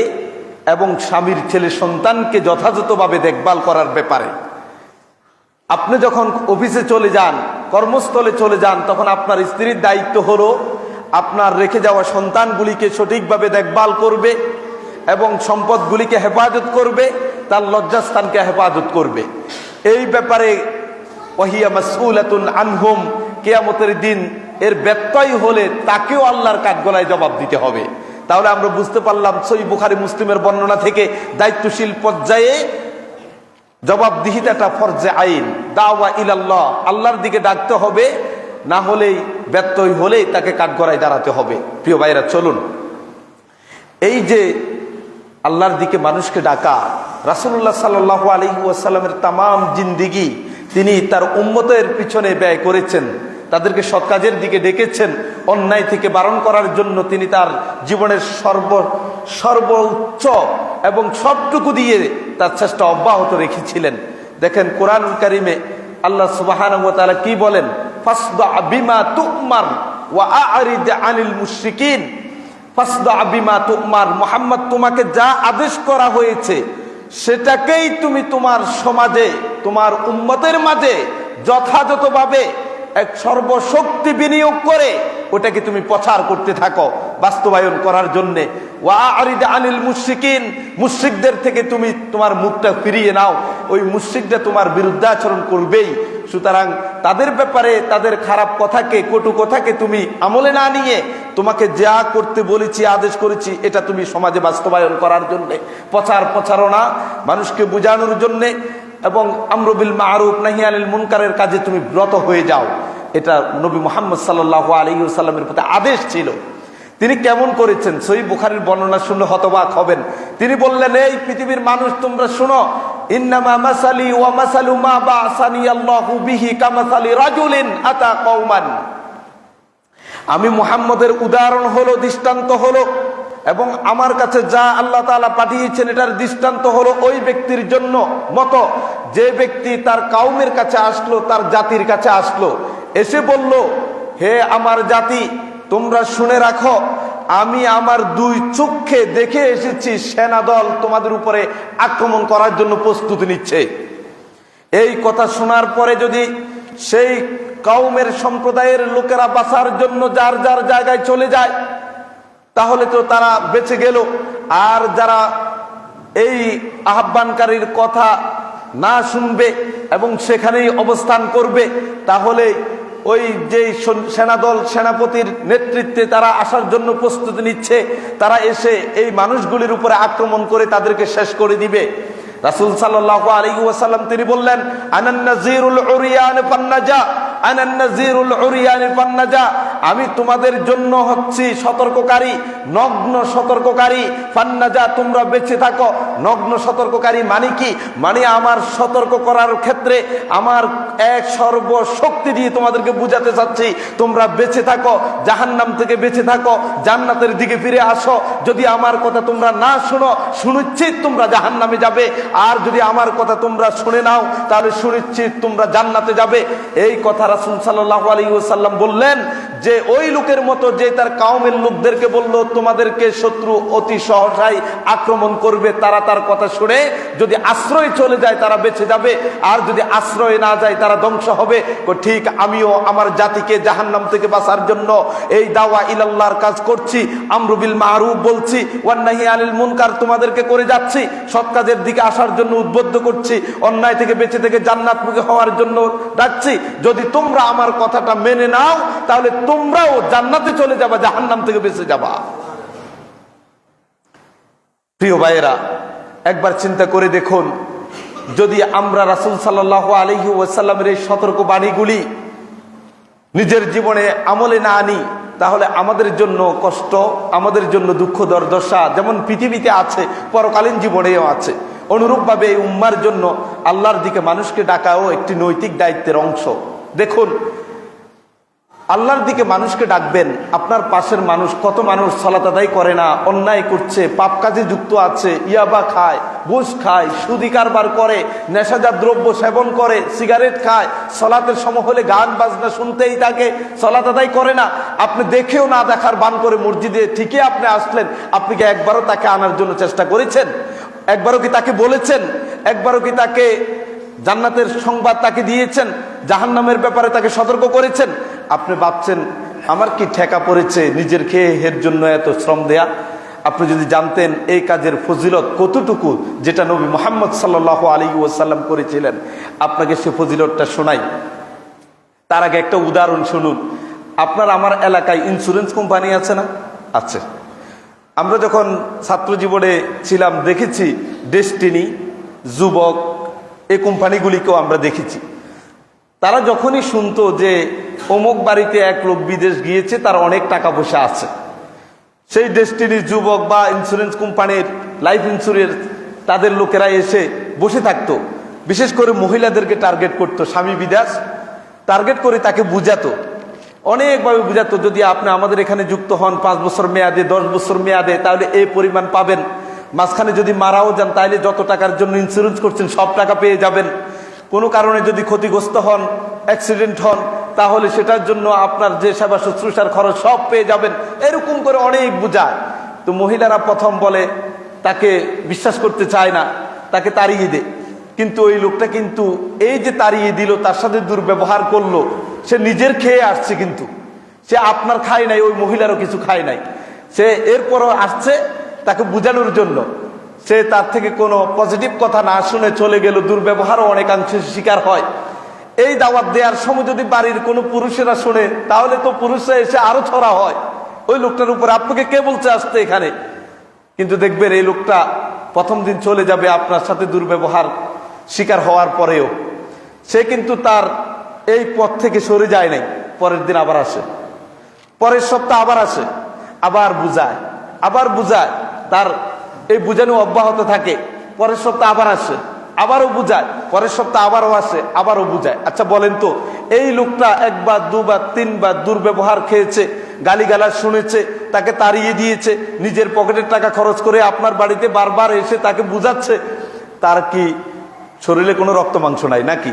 এবং স্বামীর ছেলে সন্তানকে যথাযথভাবে দেখভাল করার ব্যাপারে। আপনি যখন অফিসে চলে যান, কর্মস্থলে চলে যান, তখন আপনার স্ত্রীর দায়িত্ব হলো আপনার রেখে যাওয়া সন্তানগুলিকে সঠিকভাবে দেখভাল করবে এবং সম্পদগুলিকে হেফাজত করবে, তার লজ্জাস্থানকে হেফাজত করবে। এই ব্যাপারে ওয়াহিয়া মাসউলাতুন আনহুম, কিয়ামতের দিন এর ব্যত্যয় হলে তাকেও আল্লাহর কাঠগড়ায় জবাব দিতে হবে। তাহলে আমরা বুঝতে পারলাম সহিহ বুখারী মুসলিমের বর্ণনা থেকে দায়িত্বশীল পর্যায়ে জবাবদিহিতাটা ফরজে আইন, দাওয়া ইলাল্লাহ, আল্লাহর দিকে ডাকতে হবে, না হলেই ব্যত্যয় হলেই তাকে কাঠগড়ায় দাঁড়াতে হবে। প্রিয় ভাইরা, চলুন এই যে আল্লাহর দিকে মানুষকে ডাকা, রাসূলুল্লাহ সাল্লাল্লাহু আলাইহি ওয়াসাল্লামের তামাম জিন্দেগি তিনি তার উম্মতের পিছনে ব্যয় করেছেন, তাদেরকে সৎ কাজের দিকে ডেকেছেন, অন্যায় থেকে বারণ করার জন্য তিনি তার জীবনের সর্বোচ্চ এবং সবটুকু দিয়ে তার চেষ্টা অব্যাহত রেখেছিলেন। দেখেন কোরআনুল কারীমে আল্লাহ সুবহানাহু ওয়া তাআলা কি বলেন, ফাসদা বিমা তুমার ওয়া আ'রিদ আনিল মুশরিকিন। ফাসদা বিমা তুমার, মুহাম্মদ তোমাকে যা আদেশ করা হয়েছে সেটাকেই তুমি তোমার সমাজে, তোমার উম্মতের মাঝে যথাযথভাবে এক সর্বশক্তি বিনিয়োগ করে ওটাকে তুমি প্রচার করতে থাকো, বাস্তবায়ন করার জন্যে। ওয়া আ'রিদ আনিল মুশরিকিন, মুশরিকদের থেকে তুমি তোমার মুখটা ফিরিয়ে নাও, ওই মুশরিকরা তোমার বিরুদ্ধাচরণ করবেই। সুতরাং তাদের ব্যাপারে তাদের খারাপ কথাকে, কটু কথাকে তুমি আমলে না নিয়ে তোমাকে যা করতে বলেছি, আদেশ করেছি, এটা তুমি সমাজে বাস্তবায়ন করার জন্যে, প্রচারণা, মানুষকে বোঝানোর জন্যে এবং আমরু বিল মারুফ নাহি আনিল মুনকারের কাজে তুমি ব্রত হয়ে যাও। এটা নবী মুহাম্মদ সাল্লাল্লাহু আলাইহি ওয়াসাল্লামের প্রতি আদেশ ছিল। তিনি কেমন করেছেন সহিহ বুখারীর বর্ণনা শুনলে হতবাক হবেন। তিনি বললেন, এই পৃথিবীর মানুষ তোমরা শোনো, ইন্নামা মাসালি ওয়া মাসালু মা বা'সানি আল্লাহু বিহি কামাসালি রাজুলিন আতা কওমান। আমি মুহাম্মদের উদাহরণ হলো, দৃষ্টান্ত হলো, এবং আমার কাছে যা আল্লাহ তাআলা পাঠিয়েছেন এটার দৃষ্টান্ত হলো ওই ব্যক্তির জন্য মতো, যে ব্যক্তি তার কওমের কাছে আসলো, তার জাতির কাছে আসলো, এসে বলল, হে আমার জাতি, তোমরা শুনে রাখো, আমি আমার দুই চোখে দেখে এসেছি সেনাদল তোমাদের উপরে আক্রমণ করার জন্য প্রস্তুতি নিচ্ছে। এই কথা শোনার পরে যদি সেই কওমের সম্প্রদায়ের লোকেরা বাঁচার জন্য যার যার জায়গায় চলে যায়, তাহলে তো তারা বেঁচে গেল। আর যারা এই আহ্বানকারীর কথা না শুনবে এবং সেখানেই অবস্থান করবে, তাহলে ওই যে সেনাদল, সেনাপতির নেতৃত্বে তারা আসার জন্য প্রস্তুতি নিচ্ছে, তারা এসে এই মানুষগুলির উপরে আক্রমণ করে তাদেরকে শেষ করে দিবে। রাসূল সাল্লাল্লাহু আলাইহি ওয়াসাল্লাম তিনি বললেন, আনান নাযীরুল উরিয়ান ফান্নাজা, আনান নাযীরুল উরিয়ান ফান্নাজা, আমি তোমাদের জন্য হচ্ছি সতর্ককারী, নগ্ন সতর্ককারী। ফান্নাজা, তোমরা বেঁচে থাকো। নগ্ন সতর্ককারী মানে কি? মানে আমার সতর্ক করার ক্ষেত্রে আমার এক সর্বশক্তি দিয়ে তোমাদেরকে বুঝাতে চাচ্ছি, তোমরা বেঁচে থাকো, জাহান্নাম থেকে বেঁচে থাকো, জান্নাতের দিকে ফিরে আসো। যদি আমার কথা তোমরা না শোনো, সুনিশ্চিত তোমরা জাহান্নামে যাবে। আর যদি আমার কথা তোমরা শুনে নাও, তাহলে সুনিশ্চিত তোমরা জান্নাতে যাবে। এই কথা রাসূল সাল্লাল্লাহু আলাইহি ওয়াসাল্লাম বললেন যে ওই লোকের মতো যে তার কওমের লোকদেরকে বলল তোমাদেরকে শত্রু অতি সহসাই আক্রমণ করবে, তারা তার কথা শুনে যদি আশ্রয় চলে যায় তারা বেঁচে যাবে, আর যদি আশ্রয় না যায় তারা ধ্বংস হবে। ঠিক আমিও আমার জাতিকে জাহান্নাম থেকে বাঁচার জন্য এই দাওয়া ইলাল্লাহর কাজ করছি, আমরু বিল মারুফ বলছি, ওয়ান নাহি আনিল মুনকার তোমাদেরকে করে যাচ্ছি, সৎ কাজের দিকে আসার জন্য উদ্বুদ্ধ করছি, অন্যায় থেকে বেঁচে থেকে জান্নাতমুখী হওয়ার জন্য ডাকছি। যদি তোমরা আমার কথাটা মেনে নাও তাহলে তোমরাও জান্নাতে চলে যাবা, জাহান্নাম থেকে বেঁচে যাবা। প্রিয় ভাইয়েরা, একবার চিন্তা করে দেখুন, যদি আমরা রাসূল সাল্লাল্লাহু আলাইহি ওয়াসাল্লামের এই সতর্ক বাণীগুলি নিজের জীবনে আমলে না আনি তাহলে আমাদের জন্য কষ্ট, আমাদের জন্য দুঃখ দুর্দশা যেমন পৃথিবীতে আছে পরকালীন জীবনেও আছে, অনুরূপভাবে এই উম্মার জন্য আল্লাহর দিকে মানুষকে ডাকাও একটি নৈতিক দায়িত্বের অংশ। দেখুন, আল্লাহর দিকে মানুষকে ডাকবেন, আপনার পাশের মানুষ, কত মানুষ সালাত আদায় করে না, অন্যায় করছে, পাপ কাজে যুক্ত আছে, ইয়াবা খায়, ঘুষ খায়, সুদি কারবার করে, নেশাজাত দ্রব্য সেবন করে, সিগারেট খায়, সালাতের সময় হলে গান বাজনা শুনতেই থাকে, সালাত আদায় করে না। আপনি দেখেও না দেখার বান করে মসজিদে ঠিকই আপনি আসলেন, আপনি কি একবারও তাকে আনার জন্য চেষ্টা করেছেন? একবারও কি তাকে বলেছেন? একবারও কি তাকে জান্নাতের সংবাদ তাকে দিয়েছেন? জাহান্নামের ব্যাপারে তাকে সতর্ক করেছেন? আপনি ভাবছেন আমার কি ঠেকা পড়েছে নিজের খেয়ে এর জন্য এত শ্রম দেয়া? আপনি যদি জানতেন এই কাজের ফজিলত কতটুকু, যেটা নবী মুহাম্মদ সাল্লাল্লাহু আলাইহি ওয়াসাল্লাম করেছিলেন, আপনাকে সে ফজিলতটা শোনাই। তার আগে একটা উদাহরণ শুনুন। আপনার আমার এলাকায় ইন্স্যুরেন্স কোম্পানি আছে না? আছে। আমরা যখন ছাত্র জীবনে ছিলাম দেখেছি ডেস্টিনি, যুবক, এই কোম্পানিগুলিকেও আমরা দেখেছি। তারা যখনই শুনতো যে অমুক বাড়িতে এক লোক বিদেশ গিয়েছে, তার অনেক টাকা পয়সা আছে, সেই ডেস্টিনির যুবক বা ইন্স্যুরেন্স কোম্পানির লাইফ ইন্স্যুরেন্স তাদের লোকেরা এসে বসে থাকতো, বিশেষ করে মহিলাদেরকে টার্গেট করতো, স্বামী বিদেশ টার্গেট করে তাকে বুঝাতো, অনেকভাবে বুঝাতো, যদি আপনি আমাদের এখানে যুক্ত হন 5 বছর মেয়াদে, 10 বছর মেয়াদে, তাহলে এই পরিমাণ পাবেন, মাঝখানে যদি মারাও যান তাহলে যত টাকার জন্য ইন্স্যুরেন্স করছেন সব টাকা পেয়ে যাবেন, কোনো কারণে যদি ক্ষতিগ্রস্ত হন, অ্যাক্সিডেন্ট হন, তাহলে সেটার জন্য আপনার যে সেবা শুশ্রূষার খরচ সব পেয়ে যাবেন, এরকম করে অনেক বুঝায়। তো মহিলারা প্রথম বলে, তাকে বিশ্বাস করতে চায় না, তাকে তাড়িয়ে দেয়। কিন্তু ওই লোকটা কিন্তু এই যে তাড়িয়ে দিল, তার সাথে দুর্ব্যবহার করলো, সে নিজের খেয়ে আসছে, কিন্তু সে আপনার খায় নাই, ওই মহিলারও কিছু খায় নাই, সে এরপরও আসছে তাকে বোঝানোর জন্য। সে তার থেকে কোনো পজিটিভ কথা না শুনে চলে গেল, দুর্ব্যবহারও অনেকাংশে শিকার হয়। এই দাওয়াত দেওয়ার সময় যদি বাড়ির কোনো পুরুষেরা শুনে, তাহলে তো পুরুষরা এসে আরো ছড়া হয় ওই লোকটার উপর, আপনাকে কে বলছে আসতে এখানে? কিন্তু দেখবেন এই লোকটা প্রথম দিন চলে যাবে আপনার সাথে দুর্ব্যবহার শিকার হওয়ার পরেও সে কিন্তু তার এই পথ থেকে সরে যায় নাই, পরের দিন আবার আসে, পরের সপ্তাহ আবার আসে, আবার বুঝায়, তার এই বুঝানো অব্যাহত থাকে, পরের সপ্তাহ আবার আসে, আবারও বুঝায়, পরের সপ্তাহ আবারও আসে, আবারও বুঝায়। আচ্ছা বলেন তো, এই লোকটা একবার, দুবার, তিনবার দুর্ব্যবহার খেয়েছে, গালিগালাজ শুনেছে, তাকে তাড়িয়ে দিয়েছে, নিজের পকেটের টাকা খরচ করে আপনার বাড়িতে বারবার এসে তাকে বুঝাচ্ছে, তার কি শরীরে কোনো রক্ত মাংস নাই নাকি?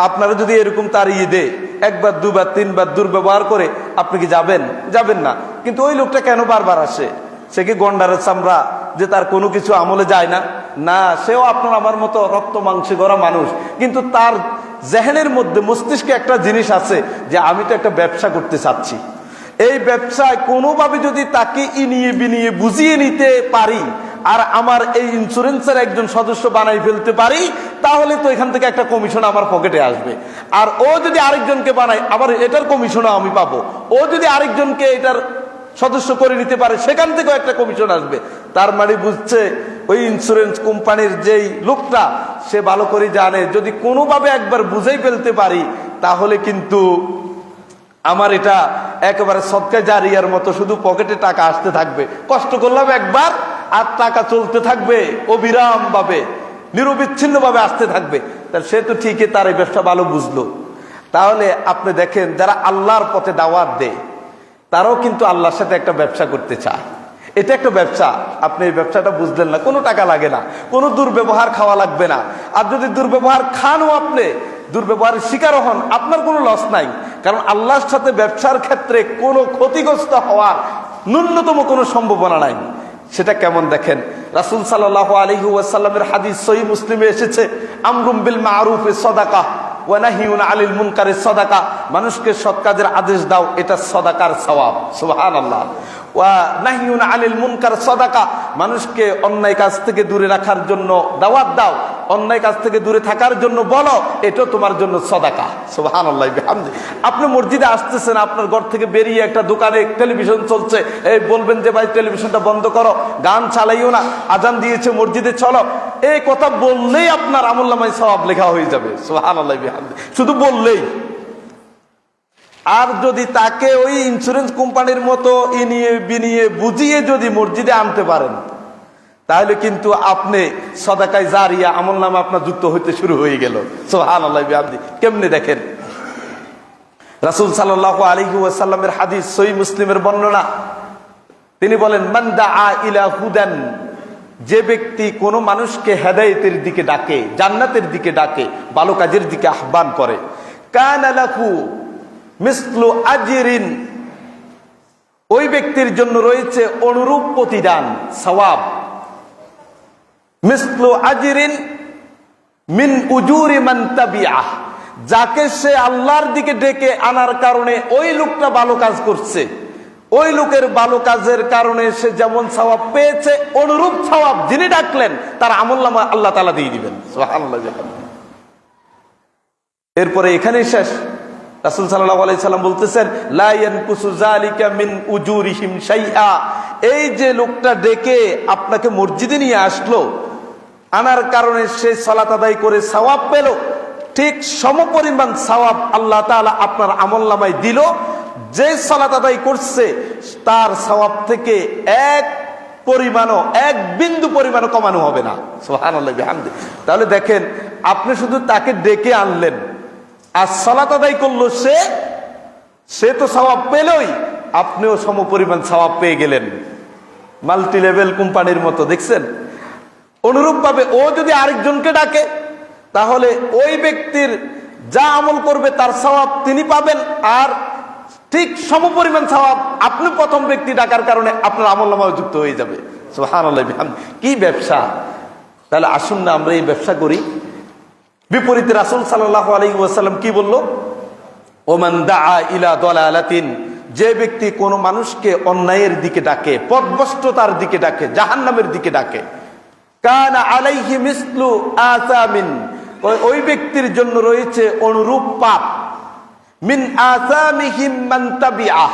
আপনারা যদি এরকম তাড়িয়ে দেয়, একবার, দুবার, তিনবার দুর্ব্যবহার করে, আপনি কি যাবেন? যাবেন না। কিন্তু ওই লোকটা কেন বারবার আসে? সে কি গন্ডারের চামড়া যে তার কোনো কিছু আমলে যায় না? না, সেও আপনার আমার মতো রক্ত মাংসে গড়া মানুষ, কিন্তু তার জেহেনের মধ্যে, মস্তিষ্কে একটা জিনিস আছে যে আমি তো একটা ব্যবসা করতে চাচ্ছি, এই ব্যবসায় কোনোভাবে যদি তাকে ইনিয়ে বিনিয়ে বুঝিয়ে নিতে পারি আর আমার এই ইন্স্যুরেন্সের একজন সদস্য বানাই ফেলতে পারি, তাহলে তো এখান থেকে একটা কমিশন আমার পকেটে আসবে। আর ও যদি আরেকজনকে বানায়, আবার এটার কমিশনও আমি পাবো। ও যদি আরেকজনকে এটার সদস্য করে নিতে পারে, সেখান থেকেও একটা কমিশন আসবে। তার মানে বুঝছে ওই ইন্স্যুরেন্স কোম্পানির যেই লোকটা, সে ভালো করে জানে যদি কোনোভাবে একবার বুঝেই ফেলতে পারি, তাহলে কিন্তু আমার এটা একেবারে সদকা জারিয়ার মতো শুধু পকেটে টাকা আসতে থাকবে, কষ্ট করলাম একবার আর টাকা চলতে থাকবে অবিরাম ভাবে, নিরবিচ্ছিন্ন ভাবে আসতে থাকবে। তাহলে সে তো ঠিকই তার এই ব্যবসা ভালো বুঝলো। তাহলে আপনি দেখেন, যারা আল্লাহর পথে দাওয়াত দেয় তারাও কিন্তু আল্লাহর সাথে একটা ব্যবসা করতে চায়। এটা একটা ব্যবসা, আপনি এই ব্যবসাটা বুঝলেন না, কোনো টাকা লাগে না, কোনো দুর্ব্যবহার খাওয়া লাগবে না। আর যদি দুর্ব্যবহার খানও আপনি, দুর্ব্যবহারের শিকারও হন, আপনার কোনো লস নাই। কারণ আল্লাহর সাথে ব্যবসার ক্ষেত্রে কোনো ক্ষতিগ্রস্ত হওয়ার ন্যূনতম কোনো সম্ভাবনা নাই। সেটা কেমন দেখেন, রাসূল সাল্লাল্লাহু আলাইহি ওয়াসাল্লামের হাদিস সহিহ মুসলিমে এসেছে, আমরুম বিল মারুফে সাদাকা ওয়া নাহিউন আনিল মুনকারে সাদাকা, মানুষকে সৎ কাজের আদেশ দাও, এটা সাদাকার সওয়াব। সুবহানাল্লাহ। ওয়া নাহিউন আনিল মুনকার সাদাকা, মানুষকে অন্যায় কাজ থেকে দূরে রাখার জন্য দাওয়াত দাও, অন্যায় কাজ থেকে দূরে থাকার জন্য বলো, এটা তোমার জন্য সাদাকা। সুবহানাল্লাহ বিহামদি। আপনি মসজিদে আসতেছেন, আপনার ঘর থেকে বেরিয়ে একটা দোকানে টেলিভিশন চলছে, এই বলবেন যে ভাই টেলিভিশনটা বন্ধ করো, গান চালাইও না, আজান দিয়েছে মসজিদে চলো, এই কথা বললেই আপনার আমলনামায় সওয়াব লেখা হয়ে যাবে। সুবহানাল্লাহ বিহামদি। শুধু বললেই। আর যদি তাকে ওই ইন্স্যুরেন্স কোম্পানির মতো ইনিয়ে বিনিয়ে বুঝিয়ে যদি মসজিদে আনতে পারেন, তাহলে কিন্তু আপনি সাদাকায়ে জারিয়া আমলনামা আপনার যুক্ত হইতে শুরু হয়ে গেল। সুবহানাল্লাহ বিহামদি। কেমনে দেখেন, রাসূল সাল্লাল্লাহু আলাইহি ওয়াসাল্লামের হাদিস সহিহ মুসলিমের বর্ণনা, তিনি বলেন, মান দাআ ইলা হুদান, যে ব্যক্তি কোনো মানুষকে হেদায়েতের দিকে ডাকে, জান্নাতের দিকে ডাকে, ভালো কাজের দিকে আহ্বান করে, কানা লাহু মিসলু আজরিন, ওই ব্যক্তির জন্য রয়েছে অনুরূপ প্রতিদান, সওয়াব। মিসলু আজরিন মিন উজুরি মান তাবিআহ, যাকে সে আল্লাহর দিকে ডেকে আনার কারণে ওই লোকটা ভালো কাজ করছে, ওই লোকের ভালো কাজের কারণে সে যেমন সওয়াব পেয়েছে, অনুরূপ সওয়াব যিনি ডাকলেন তার আমলনামা আল্লাহ তাআলা দিয়ে দিবেন। সুবহানাল্লাহ। এরপরে এখানেই শেষ। রাসূল সাল্লাল্লাহু আলাইহি সাল্লাম বলতেছেন, লা ইয়ানকুসু যালিকা মিন উজুরিহিম শাইআ, এই যে লোকটা ডেকে আপনাকে মসজিদে নিয়ে আসলো, আনার কারণে সে সালাত আদায় করে সওয়াব পেল, ঠিক সমপরিমাণ সওয়াব আল্লাহ তাআলা আপনার আমলনামায় দিল। যে সালাত আদায় করছে তার সওয়াব থেকে এক পরিমাণও, এক বিন্দু পরিমাণও কমানো হবে না। সুবহানাল্লাহ বিহামদি। তাহলে দেখেন, আপনি শুধু তাকে ডেকে আনলেন আর সালাত আদায় করলো, সে তো সওয়াব পেলই, আপনিও সমপরিমাণ সওয়াব পেয়ে গেলেন। মাল্টি লেভেল কোম্পানির মতো, দেখছেন? অনুরূপ ভাবে ও যদি আরেকজনকে ডাকে, তাহলে ওই ব্যক্তির যা আমল করবে তার সওয়াব তিনি পাবেন, আর ঠিক সমপরিমাণ সওয়াব আপনি প্রথম ব্যক্তি ডাকার কারণে আপনার আমলনামায় যুক্ত হয়ে যাবে। সুবহানাল্লাহ বিহামদি। কি ব্যবসা! তাহলে আসুন না আমরা এই ব্যবসা করি। বিপরীতে রাসূল সাল্লাল্লাহু আলাইহি ওয়াসাল্লাম কি বলল? ওমান দাআ ইলা দালালাতিন, যে ব্যক্তি কোন মানুষকে অন্যায়ের দিকে ডাকে, পথভ্রষ্টতার দিকে ডাকে, জাহান্নামের দিকে ডাকে, কানা আলাইহি মিসলু আসামিন, ওই ব্যক্তির জন্য রয়েছে অনুরূপ পাপ, মিন আসামিহিম মান তাবিআহ,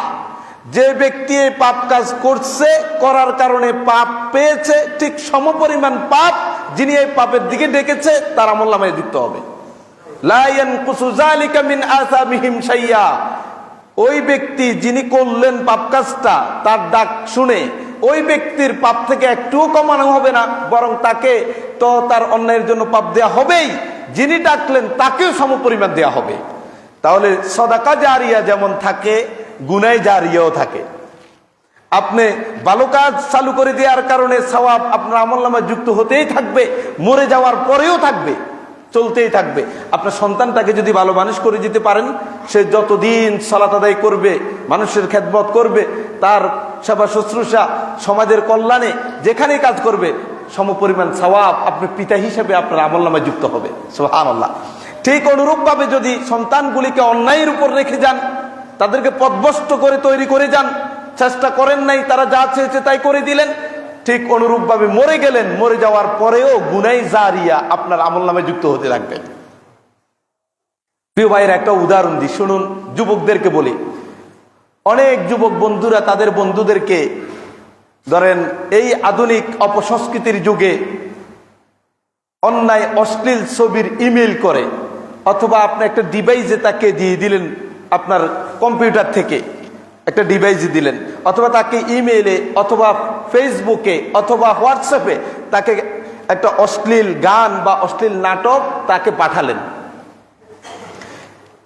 যে ব্যক্তি এই পাপ কাজ করছে, করার কারণে পাপ পেয়েছে, ঠিক সমপরিমাণ পাপ যিনি এই পাপের দিকে ডেকেছে তার আমলনামায় যুক্ত হবে। লা ইয়ানকুসু যালিকা মিন আসামিহিম শাইআ, ওই ব্যক্তি যিনি করলেন পাপ কাজটা, তার ডাক শুনে ওই ব্যক্তির পাপ থেকে একটুও কমানো হবে না, বরং তাকে তো তার অন্যায়ের জন্য পাপ দেয়া হবেই, যিনি ডাকলেন তাকেও সমপরিমাণ দেয়া হবে। তাহলে সাদাকা জারিয়া যেমন থাকে, গুনাহ জারিয়াও থাকে। আপনি ভালো কাজ চালু করে দেওয়ার কারণে সওয়াব আপনার আমলনামায় যুক্ত হতেই থাকবে, মরে যাওয়ার পরেও থাকবে, চলতেই থাকবে। আপনার সন্তানটাকে যদি ভালো মানুষ করে দিতে পারেন, সে যতদিন সালাত আদায় করবে, মানুষের খেদমত করবে, তার সেবা শুশ্রূষা, সমাজের কল্যাণে যেখানেই কাজ করবে, সমপরিমাণ সওয়াব আপনি পিতা হিসেবে আপনার আমলনামায় যুক্ত হবে। সুবহানাল্লাহ। ঠিক অনুরূপভাবে যদি সন্তানগুলিকে অন্যায়ের উপর রেখে যান, তাদেরকে পথভ্রষ্ট করে তৈরি করে যান, চেষ্টা করেন নাই, তারা যা চেয়েছে তাই করে দিলেন, ঠিক অনুরূপভাবে মরে গেলেন, মরে যাওয়ার পরেও গুনাহ জারিয়া আপনার আমলনামায় যুক্ত হতে থাকবে। প্রিয় ভাইয়ের একটা উদাহরণ দিই, শুনুন। যুবকদেরকে বলি, অনেক যুবক বন্ধুরা তাদের বন্ধুদেরকে, ধরেন এই আধুনিক অপসংস্কৃতির যুগে অন্যায় অশ্লীল ছবির ইমেল করে, অথবা আপনি একটা ডিভাইসে তাকে দিয়ে দিলেন, আপনার কম্পিউটার থেকে একটা ডিভাইস দিলেন, অথবা তাকে ইমেইলে অথবা ফেসবুকে অথবা হোয়াটসঅ্যাপে তাকে একটা অশ্লীল গান বা অশ্লীল নাটক তাকে পাঠালেন।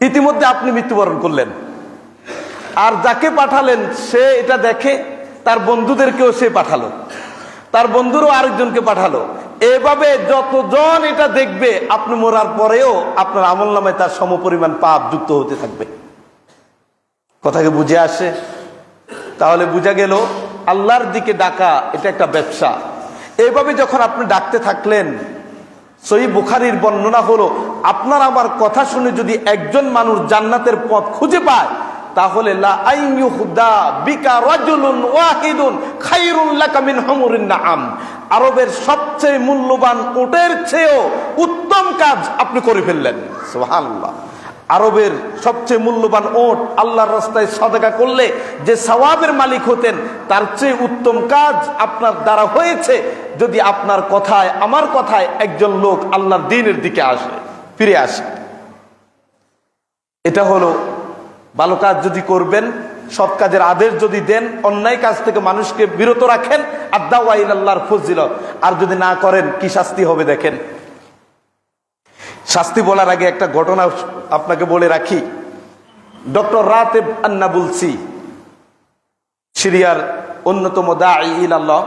ইতিমধ্যে আপনি মৃত্যুবরণ করলেন, আর যাকে পাঠালেন সে এটা দেখে তার বন্ধুদেরকেও সে পাঠালো, তার বন্ধুরও আরেকজনকে পাঠালো, এভাবে যতজন এটা দেখবে, আপনি মরার পরেও আপনার আমলনামায় তার সমপরিমাণ পাপ যুক্ত হতে থাকবে। কথাকে বুঝে আসে? তাহলে বুঝা গেল আল্লাহর দিকে ডাকা এটা একটা ব্যবসা। এইভাবে যখন আপনি ডাকতে থাকলেন, সহিহ বুখারীর বর্ণনা হলো, আপনার আমার কথা শুনে যদি একজন মানুষ জান্নাতের পথ খুঁজে পায়, তাহলে লা আইয়ুহদা বিকা রাজুলুন ওয়াহিদুন খায়রুন লাকা মিন হুমুরিন নাআম, আরবের সবচেয়ে মূল্যবান উটের চেয়েও উত্তম কাজ আপনি করে ফেললেন। সুবহানাল্লাহ। আরবের সবচেয়ে মূল্যবান ওট আল্লাহর রাস্তায় সদকা করলে যে সওয়াবের মালিক হতেন, তার চেয়ে উত্তম কাজ আপনার দ্বারা হয়েছে যদি আপনার কথায়, আমার কথায় একজন লোক আল্লাহর দ্বীনের দিকে আসে, ফিরে আসে। এটা হলো ভালো কাজ যদি করবেন, সৎ কাজের আদেশ যদি দেন, অন্যায় কাজ থেকে মানুষকে বিরত রাখেন, আদ-দাওয়া ইলাল্লাহর ফজিলত। আর যদি না করেন কি শাস্তি হবে দেখেন। শাস্তি বলার আগে একটা ঘটনা আপনাকে বলে রাখি। ডক্টর রাতেব আন-নাবুলসি, সিরিয়ার অন্যতম দাঈ ইলাল্লাহ,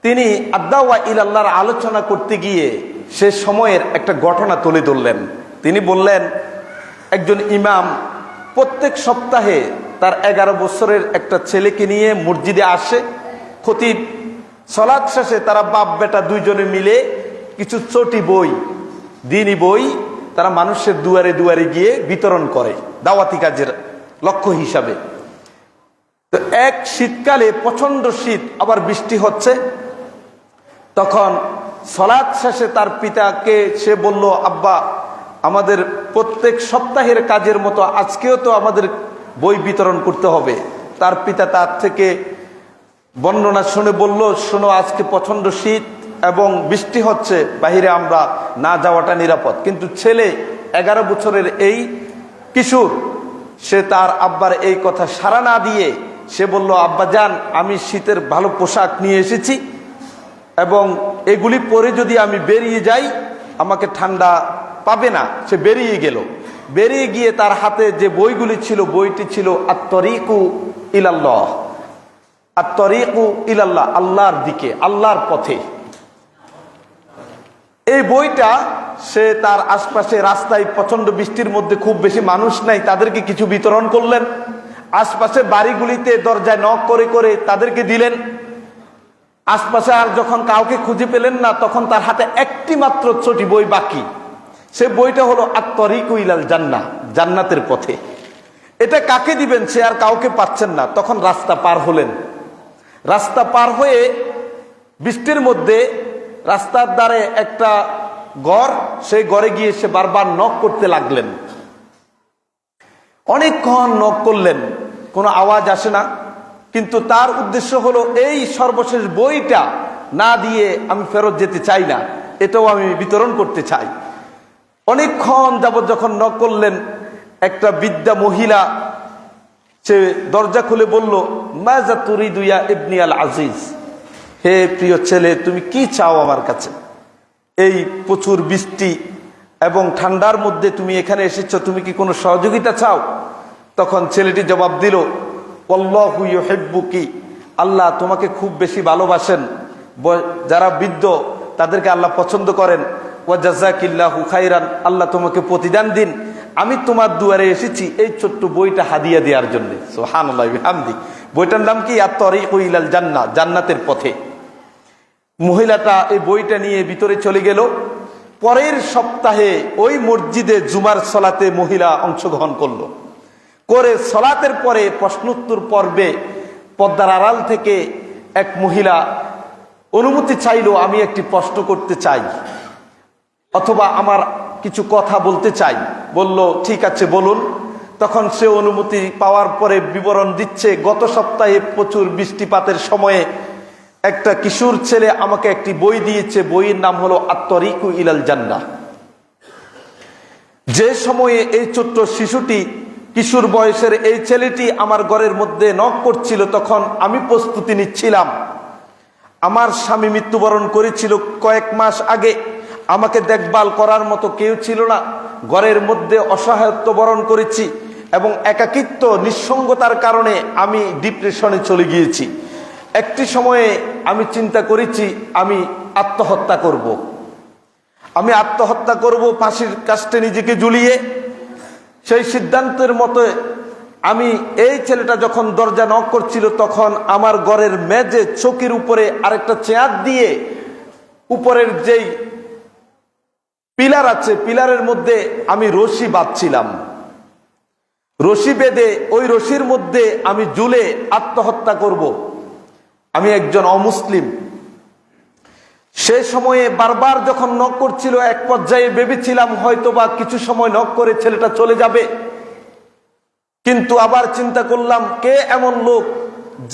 তিনি আদ-দাওয়া ইলাল্লাহর আলোচনা করতে গিয়ে সে সময়ের একটা ঘটনা তুলে ধরলেন। তিনি বললেন, একজন ইমাম প্রত্যেক সপ্তাহে তার 11 বছরের একটা ছেলেকে নিয়ে মসজিদে আসে। খতিব সালাত শেষে তারা বাপ বেটা দুইজনে মিলে কিছু চটি বই, দ্বীনি বই, তারা মানুষের দুয়ারে দুয়ারে গিয়ে বিতরণ করে দাওয়াতি কাজের লক্ষ্য হিসাবে। তো এক শীতকালে প্রচন্ড শীত, আবার বৃষ্টি হচ্ছে। তখন সালাত শেষে তার পিতাকে সে বলল, আব্বা, আমাদের প্রত্যেক সপ্তাহের কাজের মতো আজকেও তো আমাদের বই বিতরণ করতে হবে। তার পিতা তার থেকে বর্ণনা শুনে বলল, শোনো, আজকে প্রচন্ড শীত এবং বৃষ্টি হচ্ছে, বাহিরে আমরা না যাওয়াটা নিরাপদ। কিন্তু ছেলে 11 বছরের এই কিশোর, সে তার আব্বার এই কথা সাড়া না দিয়ে সে বলল, আব্বা যান, আমি শীতের ভালো পোশাক নিয়ে এসেছি এবং এগুলি পরে যদি আমি বেরিয়ে যাই আমাকে ঠান্ডা পাবে না। সে বেরিয়ে গেল। বেরিয়ে গিয়ে তার হাতে যে বইগুলি ছিল, বইটি ছিল আত-তরিকু ইলাল্লাহ, আত-তরিকু ইলাল্লাহ, আল্লাহর দিকে, আল্লাহর পথে। এই বইটা সে তার আশপাশে রাস্তায়, প্রচন্ড বৃষ্টির মধ্যে খুব বেশি মানুষ নাই, তাদেরকে কিছু বিতরণ করলেন। আশপাশে বাড়িগুলিতে দরজায় নক করে করে তাদেরকে দিলেন। আশপাশে আর যখন কাউকে খুঁজে পেলেন না, তখন তার হাতে একটি মাত্র ছোটি বই বাকি। সে বইটা হলো আত-তরিকু ইলাল জান্নাহ, জান্নাতের পথে। এটা কাকে দিবেন সে আর কাউকে পাচ্ছেন না। তখন রাস্তা পার হলেন। রাস্তা পার হয়ে বৃষ্টির মধ্যে রাস্তার ধারে একটা ঘর, সেই ঘরে গিয়ে সে বারবার নক করতে লাগলেন। অনেকক্ষণ নক করলেন, কোনো আওয়াজ আসে না। কিন্তু তার উদ্দেশ্য হলো, এই সর্বশেষ বইটা না দিয়ে আমি ফেরত যেতে চাই না, এটাও আমি বিতরণ করতে চাই। অনেকক্ষণ যাবত যখন নক করলেন, একটা বৃদ্ধা মহিলা সে দরজা খুলে বলল, মাজা তুরিদু ইয়া ইবনি আল আজিজ, হে প্রিয় ছেলে, তুমি কি চাও আমার কাছে? এই প্রচুর বৃষ্টি এবং ঠান্ডার মধ্যে তুমি এখানে এসেছো, তুমি কি কোনো সহযোগিতা চাও? তখন ছেলেটি জবাব দিল, আল্লাহু ইউহিব্বুকি, আল্লাহ তোমাকে খুব বেশি ভালোবাসেন, যারা বৃদ্ধ তাদেরকে আল্লাহ পছন্দ করেন। ওয়া জাযাকিল্লাহু খাইরান, আল্লাহ তোমাকে প্রতিদান দিন। আমি তোমার দুয়ারে এসেছি এই ছোট্ট বইটা হাদিয়া দেওয়ার জন্য। সুবহানাল্লাহ ওয়া বিহামদি। বইটার নাম কি? আত-তরিকু ইলাল জান্নাহ, জান্নাতের পথে। মহিলাটা এই বইটা নিয়ে ভিতরে চলে গেল। পরের সপ্তাহে ওই মসজিদে জুমার সালাতে মহিলা অংশগ্রহণ করলো। করে সালাতের পরে প্রশ্নোত্তর পর্বে পর্দার আড়াল থেকে এক মহিলা অনুমতি চাইলো, আমি একটি প্রশ্ন করতে চাই অথবা আমার কিছু কথা বলতে চাই। বলল, ঠিক আছে বলুন। তখন সে অনুমতি পাওয়ার পরে বিবরণ দিচ্ছে, গত সপ্তাহে প্রচুর বৃষ্টিপাতের সময়ে একটা কিশোর ছেলে আমাকে একটি বই দিয়েছে, বইয়ের নাম হলো আত-তরিকু ইলাল জান্নাহ। যে সময়ে এই ছোট্ট শিশুটি, কিশোর বয়সের এই ছেলেটি আমার ঘরের মধ্যে নক করছিল, তখন আমি প্রস্তুতি নিচ্ছিলাম। আমার স্বামী মৃত্যুবরণ করেছিল কয়েক মাস আগে, আমাকে দেখভাল করার মতো কেউ ছিল না। ঘরের মধ্যে অসহায়ত্ব বরণ করেছি এবং একাকিত্ব, নিঃসঙ্গতার কারণে আমি ডিপ্রেশনে চলে গিয়েছি। একটি সময়ে আমি চিন্তা করেছি আমি আত্মহত্যা করব। আমি আত্মহত্যা করব ফাঁসির কাস্টে নিজেকে ঝুলিয়ে। সেই সিদ্ধান্তের মতো আমি, এই ছেলেটা যখন দরজা নক করছিল তখন আমার ঘরের মেঝে চৌকির উপরে আরেকটা চেয়ার দিয়ে উপরের যেই পিলার আছে পিলারের মধ্যে আমি রশি বাঁধছিলাম। রশি বেঁধে ওই রশির মধ্যে আমি ঝুলে আত্মহত্যা করব। আমি একজন অমুসলিম। সে সময়ে বারবার যখন নক করছিল এক পর্যায়ে ভেবেছিলাম হয়তোবা কিছু সময় নক করে ছেলেটা চলে যাবে, কিন্তু আবার চিন্তা করলাম কে এমন লোক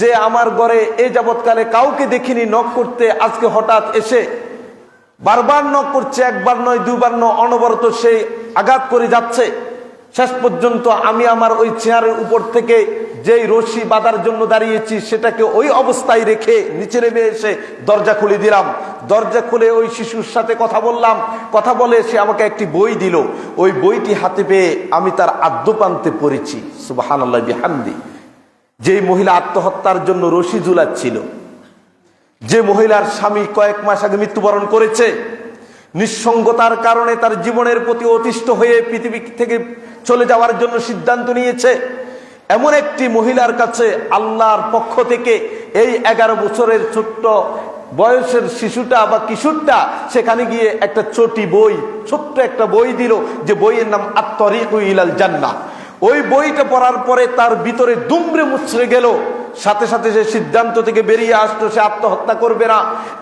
যে আমার ঘরে এই যাবৎকালে কাউকে দেখিনি নক করতে, আজকে হঠাৎ এসে বারবার নক করছে, একবার নয় দুবার নয়, অনবরত সেই আঘাত করে যাচ্ছে। শেষ পর্যন্ত আমি আমার ওই চেয়ারের উপর থেকে যেই রশি বাঁধার জন্য দাঁড়িয়েছি সেটাকে ওই অবস্থায় রেখে নিচে নেমে এসে দরজা খুলে দিলাম। দরজা খুলে ওই শিশুর সাথে কথা বললাম। কথা বলে সে আমাকে একটি বই দিল। ওই বইটি হাতে পেয়ে আমি তার আদ্যপান্তে পড়েছি সুবহানাল্লাহ বিহামদি। যেই মহিলা আত্মহত্যার জন্য রশি ঝুলাচ্ছিল, যে মহিলার স্বামী কয়েক মাস আগে মৃত্যুবরণ করেছে, নিঃসঙ্গতার কারণে তার জীবনের প্রতি অতিষ্ঠ হয়ে পৃথিবী থেকে চলে যাওয়ার জন্য সিদ্ধান্ত নিয়েছে, এমন একটি মহিলার কাছে আল্লাহর পক্ষ থেকে এই 11 বছরের ছোট্ট বয়সের শিশুটা বা কিশোরটা সেখানে গিয়ে একটা চটি বই, ছোট্ট একটা বই দিল, যে বইয়ের নাম আত-তরিকু ইলাল জান্নাহ। ওই বইটা পড়ার পরে তার ভিতরে দুমড়ে মুচড়ে গেল। সাথে সাথে সে সিদ্ধান্ত থেকে বেরিয়ে আসলো সে আত্মহত্যা করবে না,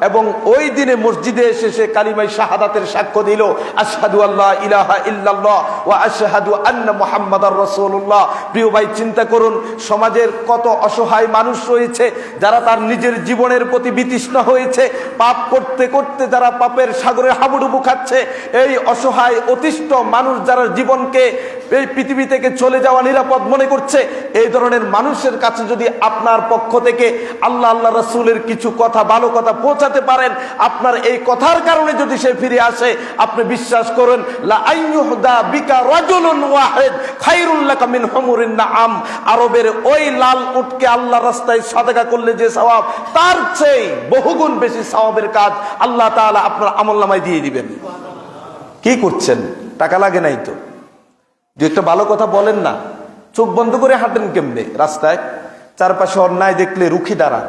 এবং ওই দিনে মসজিদে এসে সে কালিমায়ে শাহাদাতের সাক্ষ্য দিল, আশহাদু আল্লা ইলাহা ইল্লাল্লাহ ওয়া আশহাদু আন্না মুহাম্মাদার রাসূলুল্লাহ। প্রিয় ভাই, চিন্তা করুন সমাজের কত অসহায় মানুষ রয়েছে যারা তার নিজের জীবনের প্রতি বিতৃষ্ণ হয়েছে, পাপ করতে করতে যারা পাপের সাগরে হাবুডুবু খাচ্ছে। এই অসহায় অতিষ্ঠ মানুষ যারা জীবনকে এই পৃথিবী থেকে চলে যাওয়া নিরাপদ মনে করছে, এই ধরনের মানুষের কাছে যদি আপনার পক্ষ থেকে আল্লাহ আল্লাহ রাসূলের কিছু কথা, ভালো কথা পৌঁছাতে পারেন, আপনার এই কথার কারণে যদি সে ফিরে আসে, আপনি বিশ্বাস করেন লা আইয়ুহদা বিকা রাজুলুন ওয়াহিদ খায়রুল লাকা মিন হুমুরিন নাআম। আরবের ওই লাল উটকে আল্লাহর রাস্তায় সাদকা করলে যে সওয়াব, তার চেয়ে বহুগুণ বেশি সওয়াবের কাজ আল্লাহ তাআলা আপনার আমলনামায় দিয়ে দিবেন। কি করছেন? টাকা লাগে নাই তো? যে একটা ভালো কথা বলেন না, চোখ বন্ধ করে হাঁটেন কেমনে রাস্তায়? চারপাশে অন্যায় দেখলে রুখে দাঁড়ান,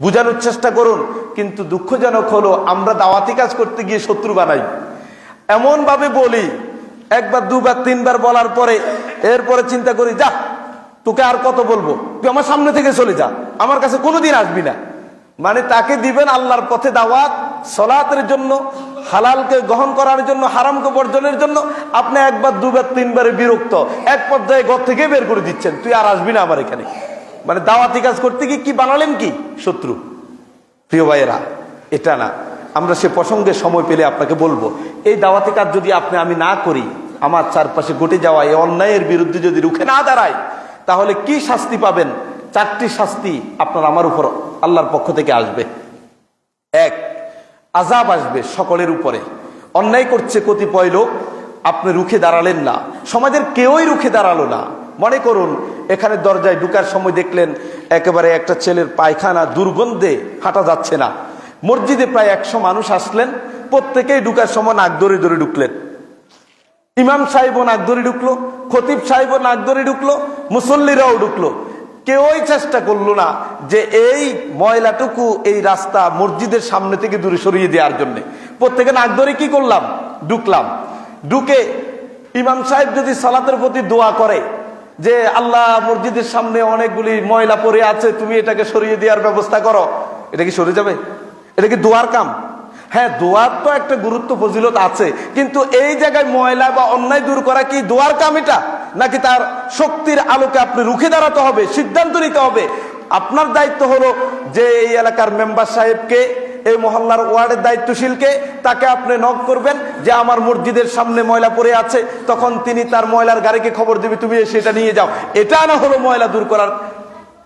বুঝানোর চেষ্টা করুন। কিন্তু দুঃখজনক হলো আমরা দাওয়াতি কাজ করতে গিয়ে শত্রু বানাই। এমন ভাবে বলি, একবার দুবার তিনবার বলার পরে এরপরে চিন্তা করি, যা তোকে আর কত বলবো, তুই আমার সামনে থেকে চলে যা, আমার কাছে কোনোদিন আসবি না। মানে তাকে দিবেন আল্লাহর পথে দাওয়াত, সালাতের জন্য, হালালকে গ্রহণ করার জন্য, হারামকে বর্জনের জন্য। আপনি একবার দুবার তিনবারে বিরক্ত, এক পর্যায়ে ঘর থেকে বের করে দিচ্ছেন, তুই আর আসবি না আমার এখানে। মানে দাওয়াতি কাজ করতে গিয়ে কি বানালেন? কি শত্রু? প্রিয় ভাইয়েরা, এটা না। আমরা সে প্রসঙ্গে সময় পেলে আপনাকে বলবো, এই দাওয়াতি কাজ যদি আমি না করি, আমার চারপাশে ঘটে যাওয়া এই অন্যায়ের বিরুদ্ধে যদি রুখে না দাঁড়াই, তাহলে কি শাস্তি পাবেন? 4টি শাস্তি আপনার আমার উপর আল্লাহর পক্ষ থেকে আসবে। 1, আযাব আসবে সকলের উপরে। অন্যায় করছে কতিপয় লোক, আপনি রুখে দাঁড়ালেন না, সমাজের কেউই রুখে দাঁড়ালো না। মনে করুন এখানে দরজায় ঢুকার সময় দেখলেন একেবারে একটা ছেলের পায়খানা, দুর্গন্ধে হাঁটা যাচ্ছে না। মসজিদে প্রায় 100 মানুষ আসলেন, প্রত্যেকেই ঢুকার সময় নাক ধরে ধরে ঢুকলেন। ইমাম সাহেবও নাক ধরে ঢুকলো, খতিব সাহেবও নাক ধরে ঢুকলো, মুসল্লিরাও ঢুকলো। কেউই চেষ্টা করলো না যে এই ময়লাটুকু, এই রাস্তা মসজিদের সামনে থেকে দূরে সরিয়ে দেওয়ার জন্য। প্রত্যেকে নাক ধরে কি করলাম? ঢুকলাম। ঢুকে ইমাম সাহেব যদি সালাতের প্রতি দোয়া করে যে আল্লাহ, মসজিদের সামনে অনেকগুলি ময়লা পড়ে আছে, তুমি এটাকে সরিয়ে দেওয়ার ব্যবস্থা করো, এটা কি সরে যাবে? এটা কি দোয়ার কাম? হ্যাঁ, দোয়ার তো একটা গুরুত্ব ফজিলত আছে, কিন্তু এই জায়গায় ময়লা বা অন্যায় দূর করা কি দোয়ার কাম এটা? নাকি তার শক্তির আলোকে আপনি রুখে দাঁড়াতে হবে, সিদ্ধান্ত নিতে হবে? আপনার দায়িত্ব হলো যে এই এলাকার মেম্বার সাহেবকে, এই মহল্লার ওয়ার্ডের দায়িত্বশীলকে, তাকে আপনি নক করবেন যে আমার মসজিদের সামনে ময়লা পড়ে আছে, তখন তিনি তার ময়লার গাড়িকে খবর দিবে, তুমি সেটা নিয়ে যাও। এটা না হলো ময়লা দূর করার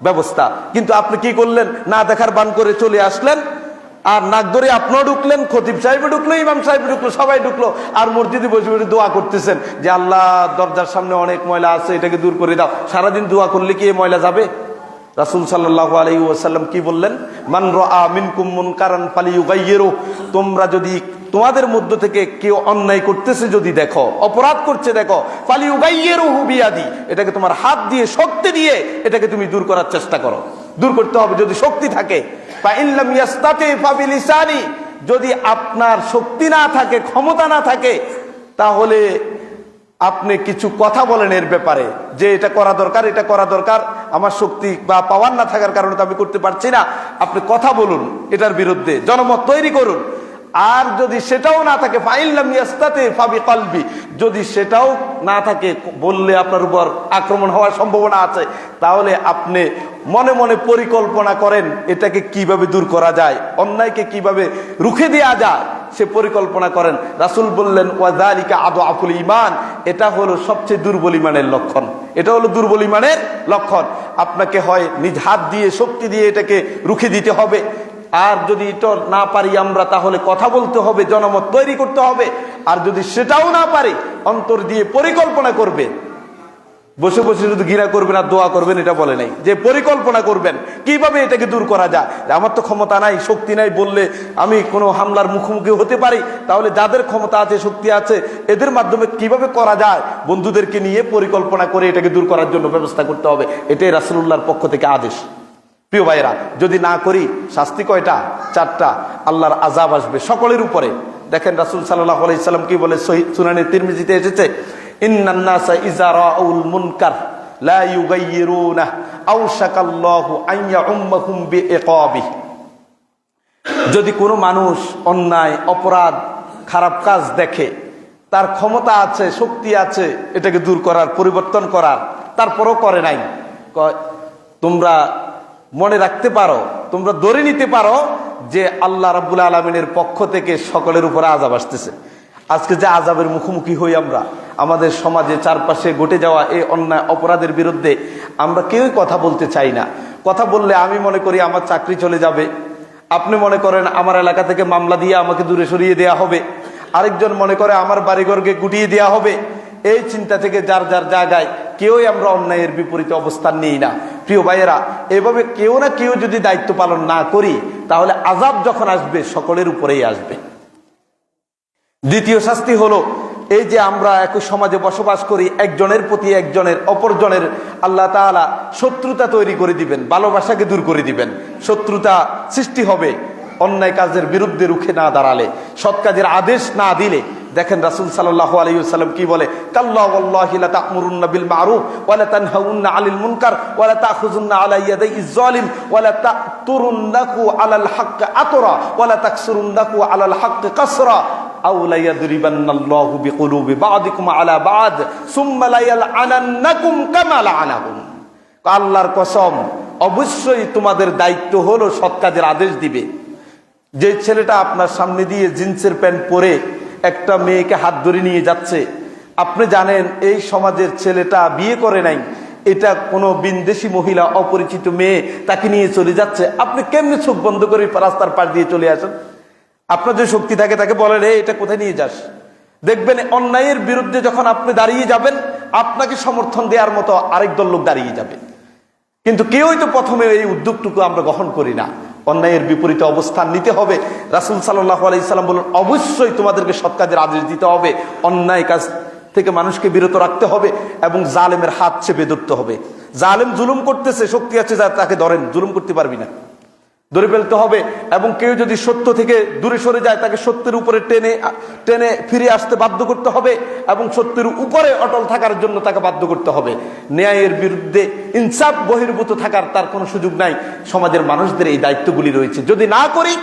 ব্যবস্থা। কিন্তু আপনি কি করলেন? না দেখার বান করে চলে আসলেন, আর নাক ধরে আপনিও ঢুকলেন, খতিব সাহেব ঢুকলো, ইমাম সাহেব ঢুকলো, সবাই ঢুকলো, আর মসজিদে বসে বসে দোয়া করতেছেন যে আল্লাহ, দরজার সামনে অনেক ময়লা আছে, এটাকে দূর করে দাও। সারাদিন দোয়া করলে কি এই ময়লা যাবে? রাসূল সাল্লাল্লাহু আলাইহি ওয়াসাল্লাম কি বললেন? মান রাআ মিনকুম মুনকারান ফালিয়ুগাইয়িরু, তোমরা যদি তোমাদের মধ্য থেকে কেউ অন্যায় করতেছে যদি দেখো, অপরাধ করছে দেখো, ফালিয়ুগাইয়িরুহু বিয়াদি, এটাকে তোমার হাত দিয়ে, শক্তি দিয়ে এটাকে তুমি দূর করার চেষ্টা করো। দূর করতে হবে যদি শক্তি থাকে। ফা ইন লাম ইয়াস্তাতি ফা বিলিসানি, যদি আপনার শক্তি না থাকে, ক্ষমতা না থাকে, তাহলে আপনি কিছু কথা বলেন এর ব্যাপারে, যে এটা করা দরকার, এটা করা দরকার, আমার শক্তি বা পাওয়ার না থাকার কারণে তো আমি করতে পারছি না। আপনি কথা বলুন এটার বিরুদ্ধে, জনমত তৈরি করুন। আর যদি সেটাও না থাকে, ফাইল্লাম ইয়াস্তাতি ফাবিকলবি, যদি সেটাও না থাকে, বললে আপনার উপর আক্রমণ হওয়ার সম্ভাবনা আছে, তাহলে আপনি মনে মনে পরিকল্পনা করেন এটাকে কিভাবে দূর করা যায়, অন্যায়কে কিভাবে রুখে দেওয়া যায়, সে পরিকল্পনা করেন। রাসূল বললেন ওয়াযালিকা আদআফুল ঈমান, এটা হলো সবচেয়ে দুর্বল ঈমানের লক্ষণ। এটা হলো দুর্বল ঈমানের লক্ষণ। আপনাকে হয় নিজ হাত দিয়ে, শক্তি দিয়ে এটাকে রুখে দিতে হবে, আর যদি এটা না পারি আমরা, তাহলে কথা বলতে হবে, জনমত তৈরি করতে হবে। আর যদি সেটাও না পারি, অন্তর দিয়ে পরিকল্পনা করবে। বসে বসে শুধু ঘৃণা করবেন আর দোয়া করবেন এটা বলে নাই, যে পরিকল্পনা করবেন কিভাবে এটাকে দূর করা যায়। আমার তো ক্ষমতা নাই, শক্তি নাই, বললে আমি কোনো হামলার মুখোমুখি হতে পারি, তাহলে যাদের ক্ষমতা আছে, শক্তি আছে, এদের মাধ্যমে কিভাবে করা যায়, বন্ধুদেরকে নিয়ে পরিকল্পনা করে এটাকে দূর করার জন্য ব্যবস্থা করতে হবে। এটাই রাসূলুল্লাহর পক্ষ থেকে আদেশ। প্রিয় ভাইরা, যদি না করি শাস্তি কয়টা? 4টা। আল্লাহর আযাব আসবে সকলের উপরে। দেখেন রাসূল সাল্লাল্লাহু আলাইহি সাল্লাম কি বলে, সহিহ সুনানে তিরমিজিতে এসেছে, ইন্নান নাসা ইযা রাআউল মুনকার লা ইউগাইয়িরুনা আওশাকাল্লাহু আন ইয়াউম্মাহুম বিইকাবিহি। যদি কোনো মানুষ অন্যায়, অপরাধ, খারাপ কাজ দেখে, তার ক্ষমতা আছে, শক্তি আছে এটাকে দূর করার, পরিবর্তন করার, তারপরও করে নাই, তোমরা মনে রাখতে পারো, তোমরা ধরে নিতে পারো যে আল্লাহ রাব্বুল আলামিনের পক্ষ থেকে সকলের উপরে আযাব আসতেছে। আজকে যে আযাবের মুখোমুখি হই আমরা, আমাদের সমাজে চারপাশে ঘটে যাওয়া এই অন্যায় অপরাধের বিরুদ্ধে আমরা কেউই কথা বলতে চাই না। কথা বললে আমি মনে করি আমার চাকরি চলে যাবে, আপনি মনে করেন আমার এলাকা থেকে মামলা দিয়ে আমাকে দূরে সরিয়ে দেয়া হবে, আরেকজন মনে করে আমার বাড়িঘরকে গুটিয়ে দেয়া হবে। এই চিন্তা থেকে যার যার জায়গায় কেউই আমরা অন্যায়ের বিপরীতে অবস্থান নিই না। প্রিয় ভাইয়েরা, এভাবে কেউ না কেউ যদি দায়িত্ব পালন না করি, তাহলে আযাব যখন আসবে সকলের উপরেই আসবে। দ্বিতীয় শাস্তি হলো, এই যে আমরা একই সমাজে বসবাস করি, একজনের প্রতি একজনের, অপরজনের আল্লাহ তাআলা শত্রুতা তৈরি করে দিবেন, ভালোবাসাকে দূর করে দিবেন। শত্রুতা সৃষ্টি হবে অন্যায় কাজের বিরুদ্ধে রুখে না দাঁড়ালে, সৎ কাজের আদেশ না দিলে। দেখেন রাসূল সাল্লাল্লাহু আলাইহি ওয়াসাল্লাম কি বলে, কাল্লা ওয়াল্লাহি লা তা'মুরুন্না বিল মা'রুফ ওয়া লা তানহাউন্না 'আনিল মুনকার ওয়া লা তা'খুযুন্না 'আলা ইয়াদাইজ যালিম ওয়া লা তা'তুরুন্নাকু 'আলাল হাক্কি আতরা ওয়া লা তাকসুরুন্নাকু 'আলাল হাক্কি কাসরা আও লা ইয়াদরিবান্নাল্লাহু বিকুলুবি বা'দিকুম 'আলা বা'দ সুম্মা লা ইয়াল'আনান্নাকুম কামা লা'আনাহুম। আল্লাহর কসম, অবশ্যই তোমাদের দায়িত্ব হলো সৎ কাজের আদেশ দিবে। যে ছেলেটা আপনার সামনে দিয়ে জিন্সের প্যান্ট পরে একটা মেয়েকে হাত ধরে নিয়ে যাচ্ছে, আপনি জানেন এই সমাজের ছেলেটা বিয়ে করে নাই, এটা কোনো বিনদেশী মহিলা, অপরিচিত মেয়ে তাকে নিয়ে চলে যাচ্ছে, আপনি কেমনে চোখ বন্ধ করে রাস্তার পাশ দিয়ে চলে আসেন? আপনার যে শক্তি থাকে তাকে বলেন, এটা কোথায় নিয়ে যাস? দেখবেন অন্যায়ের বিরুদ্ধে যখন আপনি দাঁড়িয়ে যাবেন, আপনাকে সমর্থন দেওয়ার মতো আরেক দল লোক দাঁড়িয়ে যাবে। কিন্তু কেউই তো প্রথমে এই উদ্যোগটুকু আমরা গ্রহণ করি না। অন্যায়ের বিপরীতে অবস্থান নিতে হবে। রাসূল সাল্লাল্লাহু আলাইহি সাল্লাম বলেন, অবশ্যই তোমাদেরকে সৎ কাজের আদেশ দিতে হবে, অন্যায় কাজ থেকে মানুষকে বিরত রাখতে হবে এবং জালেমের হাত চেপে ধরতে হবে। জালেম জুলুম করতেছে, শক্তি আছে তাকে ধরেন, জুলুম করতে পারবি না, ধরে ফেলতে হবে। এবং কেউ যদি সত্য থেকে দূরে সরে যায়, তাকে সত্যের উপরে টেনে টেনে ফিরে আসতে বাধ্য করতে হবে এবং সত্যের উপরে অটল থাকার জন্য তাকে বাধ্য করতে হবে। ন্যায়ের বিরুদ্ধে, ইনসাফ বহির্ভূত থাকার তার কোনো সুযোগ নাই। সমাজের মানুষদের এই দায়িত্বগুলি রয়েছে। যদি না করি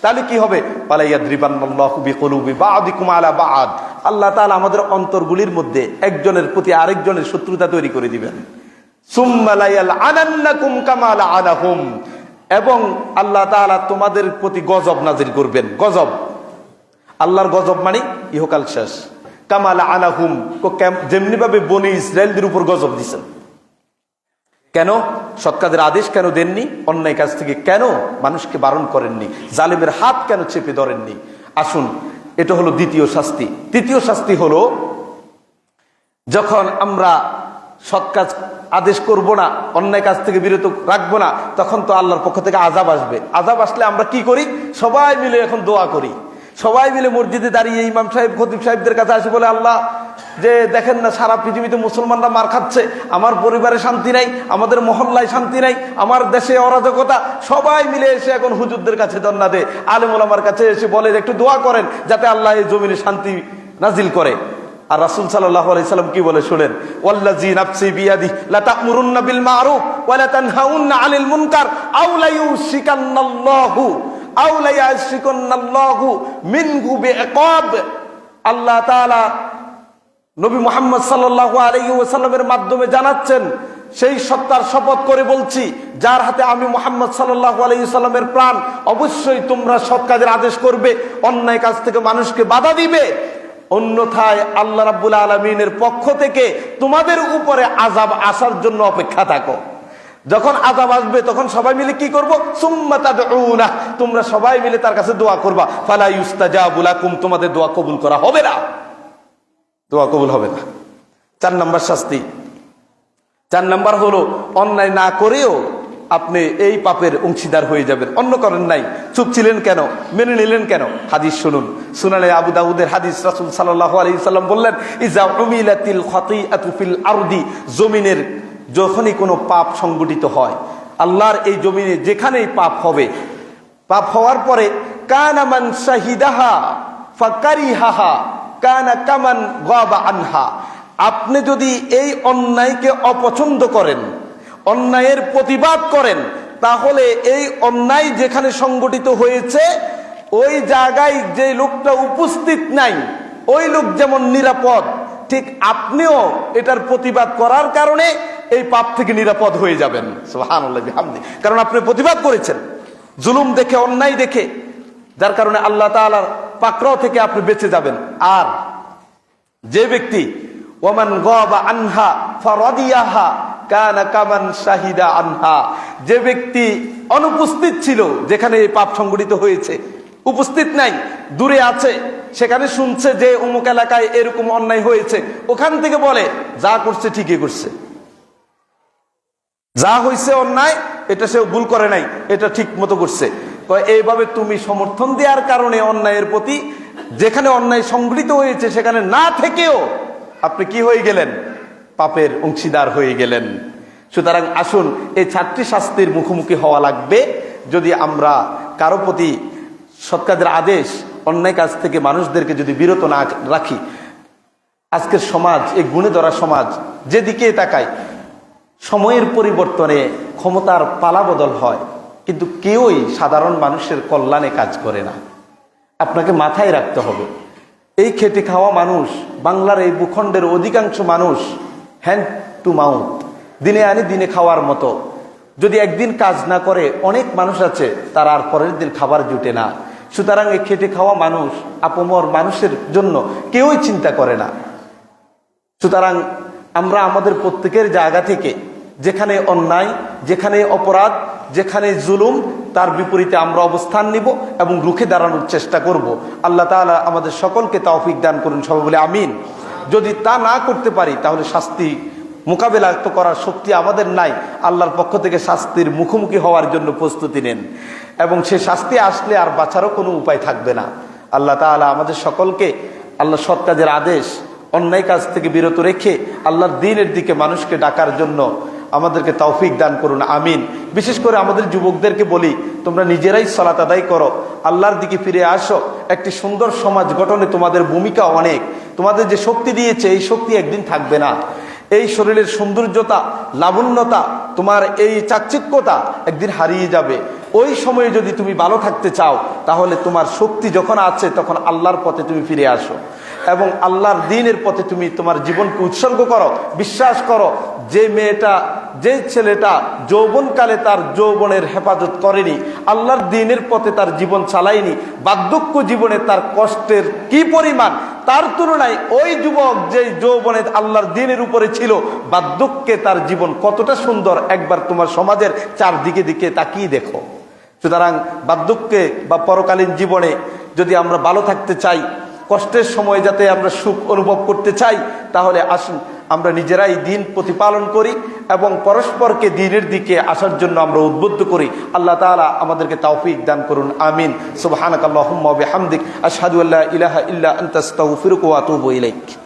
তাহলে কি হবে? পালাইয়াদ্রিবান্নাল্লাহু বিকুলুবি বা'দিকুম আলা বা'দ, আল্লাহ তাআলা আমাদের অন্তরগুলির মধ্যে একজনের প্রতি আরেকজনের শত্রুতা তৈরি করে দিবেন। সুম্মা লা ইয়াল'আনান্নাকুম কামা লা'আনাহুম, এবং আল্লাহ তাআলা তোমাদের প্রতি গজব নাজিল করবেন। গজব, আল্লাহর গজব মানে ইহকাল শেষ। কামা লা'আনাহুম, যেমনি ভাবে বনি ইসরায়েলদের উপর গজব দিয়েছেন। কেন? সৎ কাজের আদেশ কেন দেননি? অন্যায় কাজ থেকে কেন মানুষকে বারণ করেননি? জালিমের হাত কেন চেপে ধরেননি? আসুন, এটা হলো দ্বিতীয় শাস্তি। তৃতীয় শাস্তি হলো, যখন আমরা সৎ কাজ আদেশ করব না, অন্যায় কাজ থেকে বিরত রাখবো না, তখন তো আল্লাহর পক্ষ থেকে আযাব আসবে। আযাব আসলে আমরা কি করি? সবাই মিলে এখন দোয়া করি, সবাই মিলে মসজিদে দাঁড়িয়ে ইমাম সাহেব খতিব সাহেবদের কাছে আসে, বলে আল্লাহ, যে দেখেন না সারা পৃথিবীতে মুসলমানরা মার খাচ্ছে, আমার পরিবারে শান্তি নাই, আমাদের মহল্লায় শান্তি নাই, আমার দেশে অরাজকতা। সবাই মিলে এসে এখন হুজুরদের কাছে ধর্ণা দেয়, আলেম ওলামার কাছে এসে বলে একটু দোয়া করেন যাতে আল্লাহ এই জমিনে শান্তি নাজিল করে। আর রাসূল সাল্লাল্লাহু আলাইহি সাল্লাম কি বলে শুনেন, ওয়াল্লাযী নাফসি বিয়াদিহি লা তা'মুরুন্না বিল মা'রুফ ওয়া লা তানহাউন্না 'আনিল মুনকার আও লা ইউশিকান্নাল্লাহু আও লা ইয়াশিকান্নাল্লাহু মিনহু বিইকাব। আল্লাহ তাআলা নবী মুহাম্মদ সাল্লাল্লাহু আলাইহি ওয়াসাল্লামের মাধ্যমে জানাচ্ছেন, সেই সত্তার শপথ করে বলছি যার হাতে আমি মুহাম্মদ সাল্লাল্লাহু আলাইহি ওয়াসাল্লামের প্রাণ, অবশ্যই তোমরা সৎ কাজের আদেশ করবে, অন্যায় কাজ থেকে মানুষকে বাধা দিবে, অন্যথায় আল্লাহ রাব্বুল আলামিনের পক্ষ থেকে তোমাদের উপরে আযাব আসার জন্য অপেক্ষা থাকো। যখন আযাব আসবে তখন সবাই মিলে কি করব? সুম্মা তাদউনা, তোমরা সবাই মিলে তার কাছে দোয়া করবা, ফালা ইউস্তাজাবু লাকুম, তোমাদের দোয়া কবুল করা হবে না, দোয়া কবুল হবে না। 4 নম্বর শাস্তি। 4 নম্বর হলো অন্যায় না করেও আপনি এই পাপের অংশীদার হয়ে যাবেন। অন্য করেন নাই, চুপ ছিলেন কেন, মেনে নিলেন কেন? হাদিস শুনুন, সুনানে আবু দাউদের হাদিস। রাসূল সাল্লাল্লাহু আলাইহি সাল্লাম বললেন, ইজা উমিলাতিল খাতিআতু ফিল আরদি, জমিনের যখনই কোনো পাপ সংগঠিত হয়, আল্লাহর এই জমিনে যেখানেই পাপ হবে, পাপ হওয়ার পরে কানা মান শাহিদাহা ফাকারিহাহা কানা কামান গাবা আনহা, আপনি যদি এই অন্যায়কে অপছন্দ করেন, অন্যায়ের প্রতিবাদ করেন, তাহলে এই অন্যায় যেখানে সংগঠিত হয়েছে ওই জায়গায় যে লোকটা উপস্থিত নাই, ওই লোক যেমন নিরাপদ, ঠিক আপনিও এটার প্রতিবাদ করার কারণে এই পাপ থেকে নিরাপদ হয়ে যাবেন। সুবহানাল্লাহ বিহামদি, কারণ আপনি প্রতিবাদ করেছেন জুলুম দেখে, অন্যায় দেখে, যার কারণে আল্লাহ তাআলার পাকড়াও থেকে আপনি বেঁচে যাবেন। আর যে ব্যক্তি ওয়ামান গাবা আনহা ফারাদিয়াহা কানা কামান শাহিদা আনহা, যে ব্যক্তি অনুপস্থিত ছিল যেখানে এই পাপ সংগঠিত হয়েছে, উপস্থিত নাই, দূরে আছে, সেখানে শুনছে যে অমুক এলাকায় এরকম অন্যায় হয়েছে, ওখান থেকে বলে যা করছে ঠিকই করছে, যা হয়েছে অন্যায় এটা সে ভুল করে নাই, এটা ঠিক মতো করছে। এইভাবে তুমি সমর্থন দেওয়ার কারণে অন্যায়ের প্রতি, যেখানে অন্যায় সংগঠিত হয়েছে সেখানে না থেকেও আপনি কি হয়ে গেলেন? পাপের অংশীদার হয়ে গেলেন। সুতরাং আসুন এই 4টি শাস্তির মুখোমুখি হওয়া লাগবে যদি আমরা কারো প্রতি সৎ কাজের আদেশ, অন্যায় কাজ থেকে মানুষদেরকে যদি বিরত না রাখি। আজকের সমাজ, এই গুণে ধরা সমাজ, যেদিকে তাকায় সময়ের পরিবর্তনে ক্ষমতার পালাবদল হয়, কিন্তু কেউই সাধারণ মানুষের কল্যাণে কাজ করে না। আপনাকে মাথায় রাখতে হবে, এই খেটে খাওয়া মানুষ, বাংলার এই ভূখণ্ডের অধিকাংশ মানুষ হ্যান্ড টু মাউথ, দিনে আনি দিনে খাওয়ার মতো। যদি একদিন কাজ না করে, অনেক মানুষ আছে তার আর পরের দিন খাবার জুটে না। সুতরাং এই খেটে খাওয়া মানুষ, আপমর মানুষের জন্য কেউই চিন্তা করে না। সুতরাং আমরা আমাদের প্রত্যেকের জায়গা থেকে যেখানে অন্যায়, যেখানে অপরাধ, যেখানে জুলুম, তার বিপরীতে আমরা অবস্থান নিব এবং রুখে দাঁড়ানোর চেষ্টা করব। আল্লাহ তাআলা আমাদের সকলকে তৌফিক দান করুন, সবাই বলে আমিন। যদি তা না করতে পারি তাহলে শাস্তি মোকাবেলা তো করার শক্তি আমাদের নাই। আল্লাহর পক্ষ থেকে শাস্তির মুখোমুখি হওয়ার জন্য প্রস্তুতি নেন, এবং সে শাস্তি আসলে আর বাঁচারও কোনো উপায় থাকবে না। আল্লাহ তাআলা আমাদের সকলকে আল্লাহ সৎ কাজের আদেশ, অন্যায় কাজ থেকে বিরত রেখে আল্লাহর দ্বীনের দিকে মানুষকে ডাকার জন্য আমাদেরকে তৌফিক দান করুন, আমিন। বিশেষ করে আমাদের যুবকদেরকে বলি, তোমরা নিজেরাই সালাত আদায় করো, আল্লাহর দিকে ফিরে আসো। একটি সুন্দর সমাজ গঠনে তোমাদের ভূমিকা অনেক। তোমাদের যে শক্তি দিয়েছে, এই শক্তি একদিন থাকবে না। এই শরীরের সৌন্দর্যতা, লাবণ্যতা, তোমার এই চাকচিক্যতা একদিন হারিয়ে যাবে। ওই সময়ে যদি তুমি ভালো থাকতে চাও, তাহলে তোমার শক্তি যখন আছে তখন আল্লাহর পথে তুমি ফিরে আসো এবং আল্লাহর দ্বীনের পথে তুমি তোমার জীবনকে উৎসর্গ করো। বিশ্বাস করো, যে মেয়েটা, যে ছেলেটা যৌবনকালে তার যৌবনের হেফাজত করেনি, আল্লাহর দ্বীনের পথে তার জীবন চালায়নি, বার্ধক্য জীবনে তার কষ্টের কি পরিমাণ, তার তুলনায় ওই যুবক যে যৌবনে আল্লাহর দ্বীনের উপরে ছিল, বার্ধক্যে তার জীবন কতটা সুন্দর, একবার তোমার সমাজের চারদিকে দিকে তাকিয়ে দেখো। সুতরাং বার্ধক্যে বা পরকালীন জীবনে যদি আমরা ভালো থাকতে চাই, কষ্টের সময় যাতে আমরা সুখ অনুভব করতে চাই, তাহলে আসুন আমরা নিজেরাই দিন প্রতিপালন করি এবং পরস্পরকে দিনের দিকে আসার জন্য আমরা উদ্বুদ্ধ করি। আল্লাহ তাআলা আমাদেরকে তৌফিক দান করুন, আমিন। সুবহানাকাল্লাহুম্মা ওয়া বিহামদিক আশহাদু আল্লা ইলাহা ইল্লা আনতা আস্তাগফিরুকা ওয়া আতুবু ইলাইক।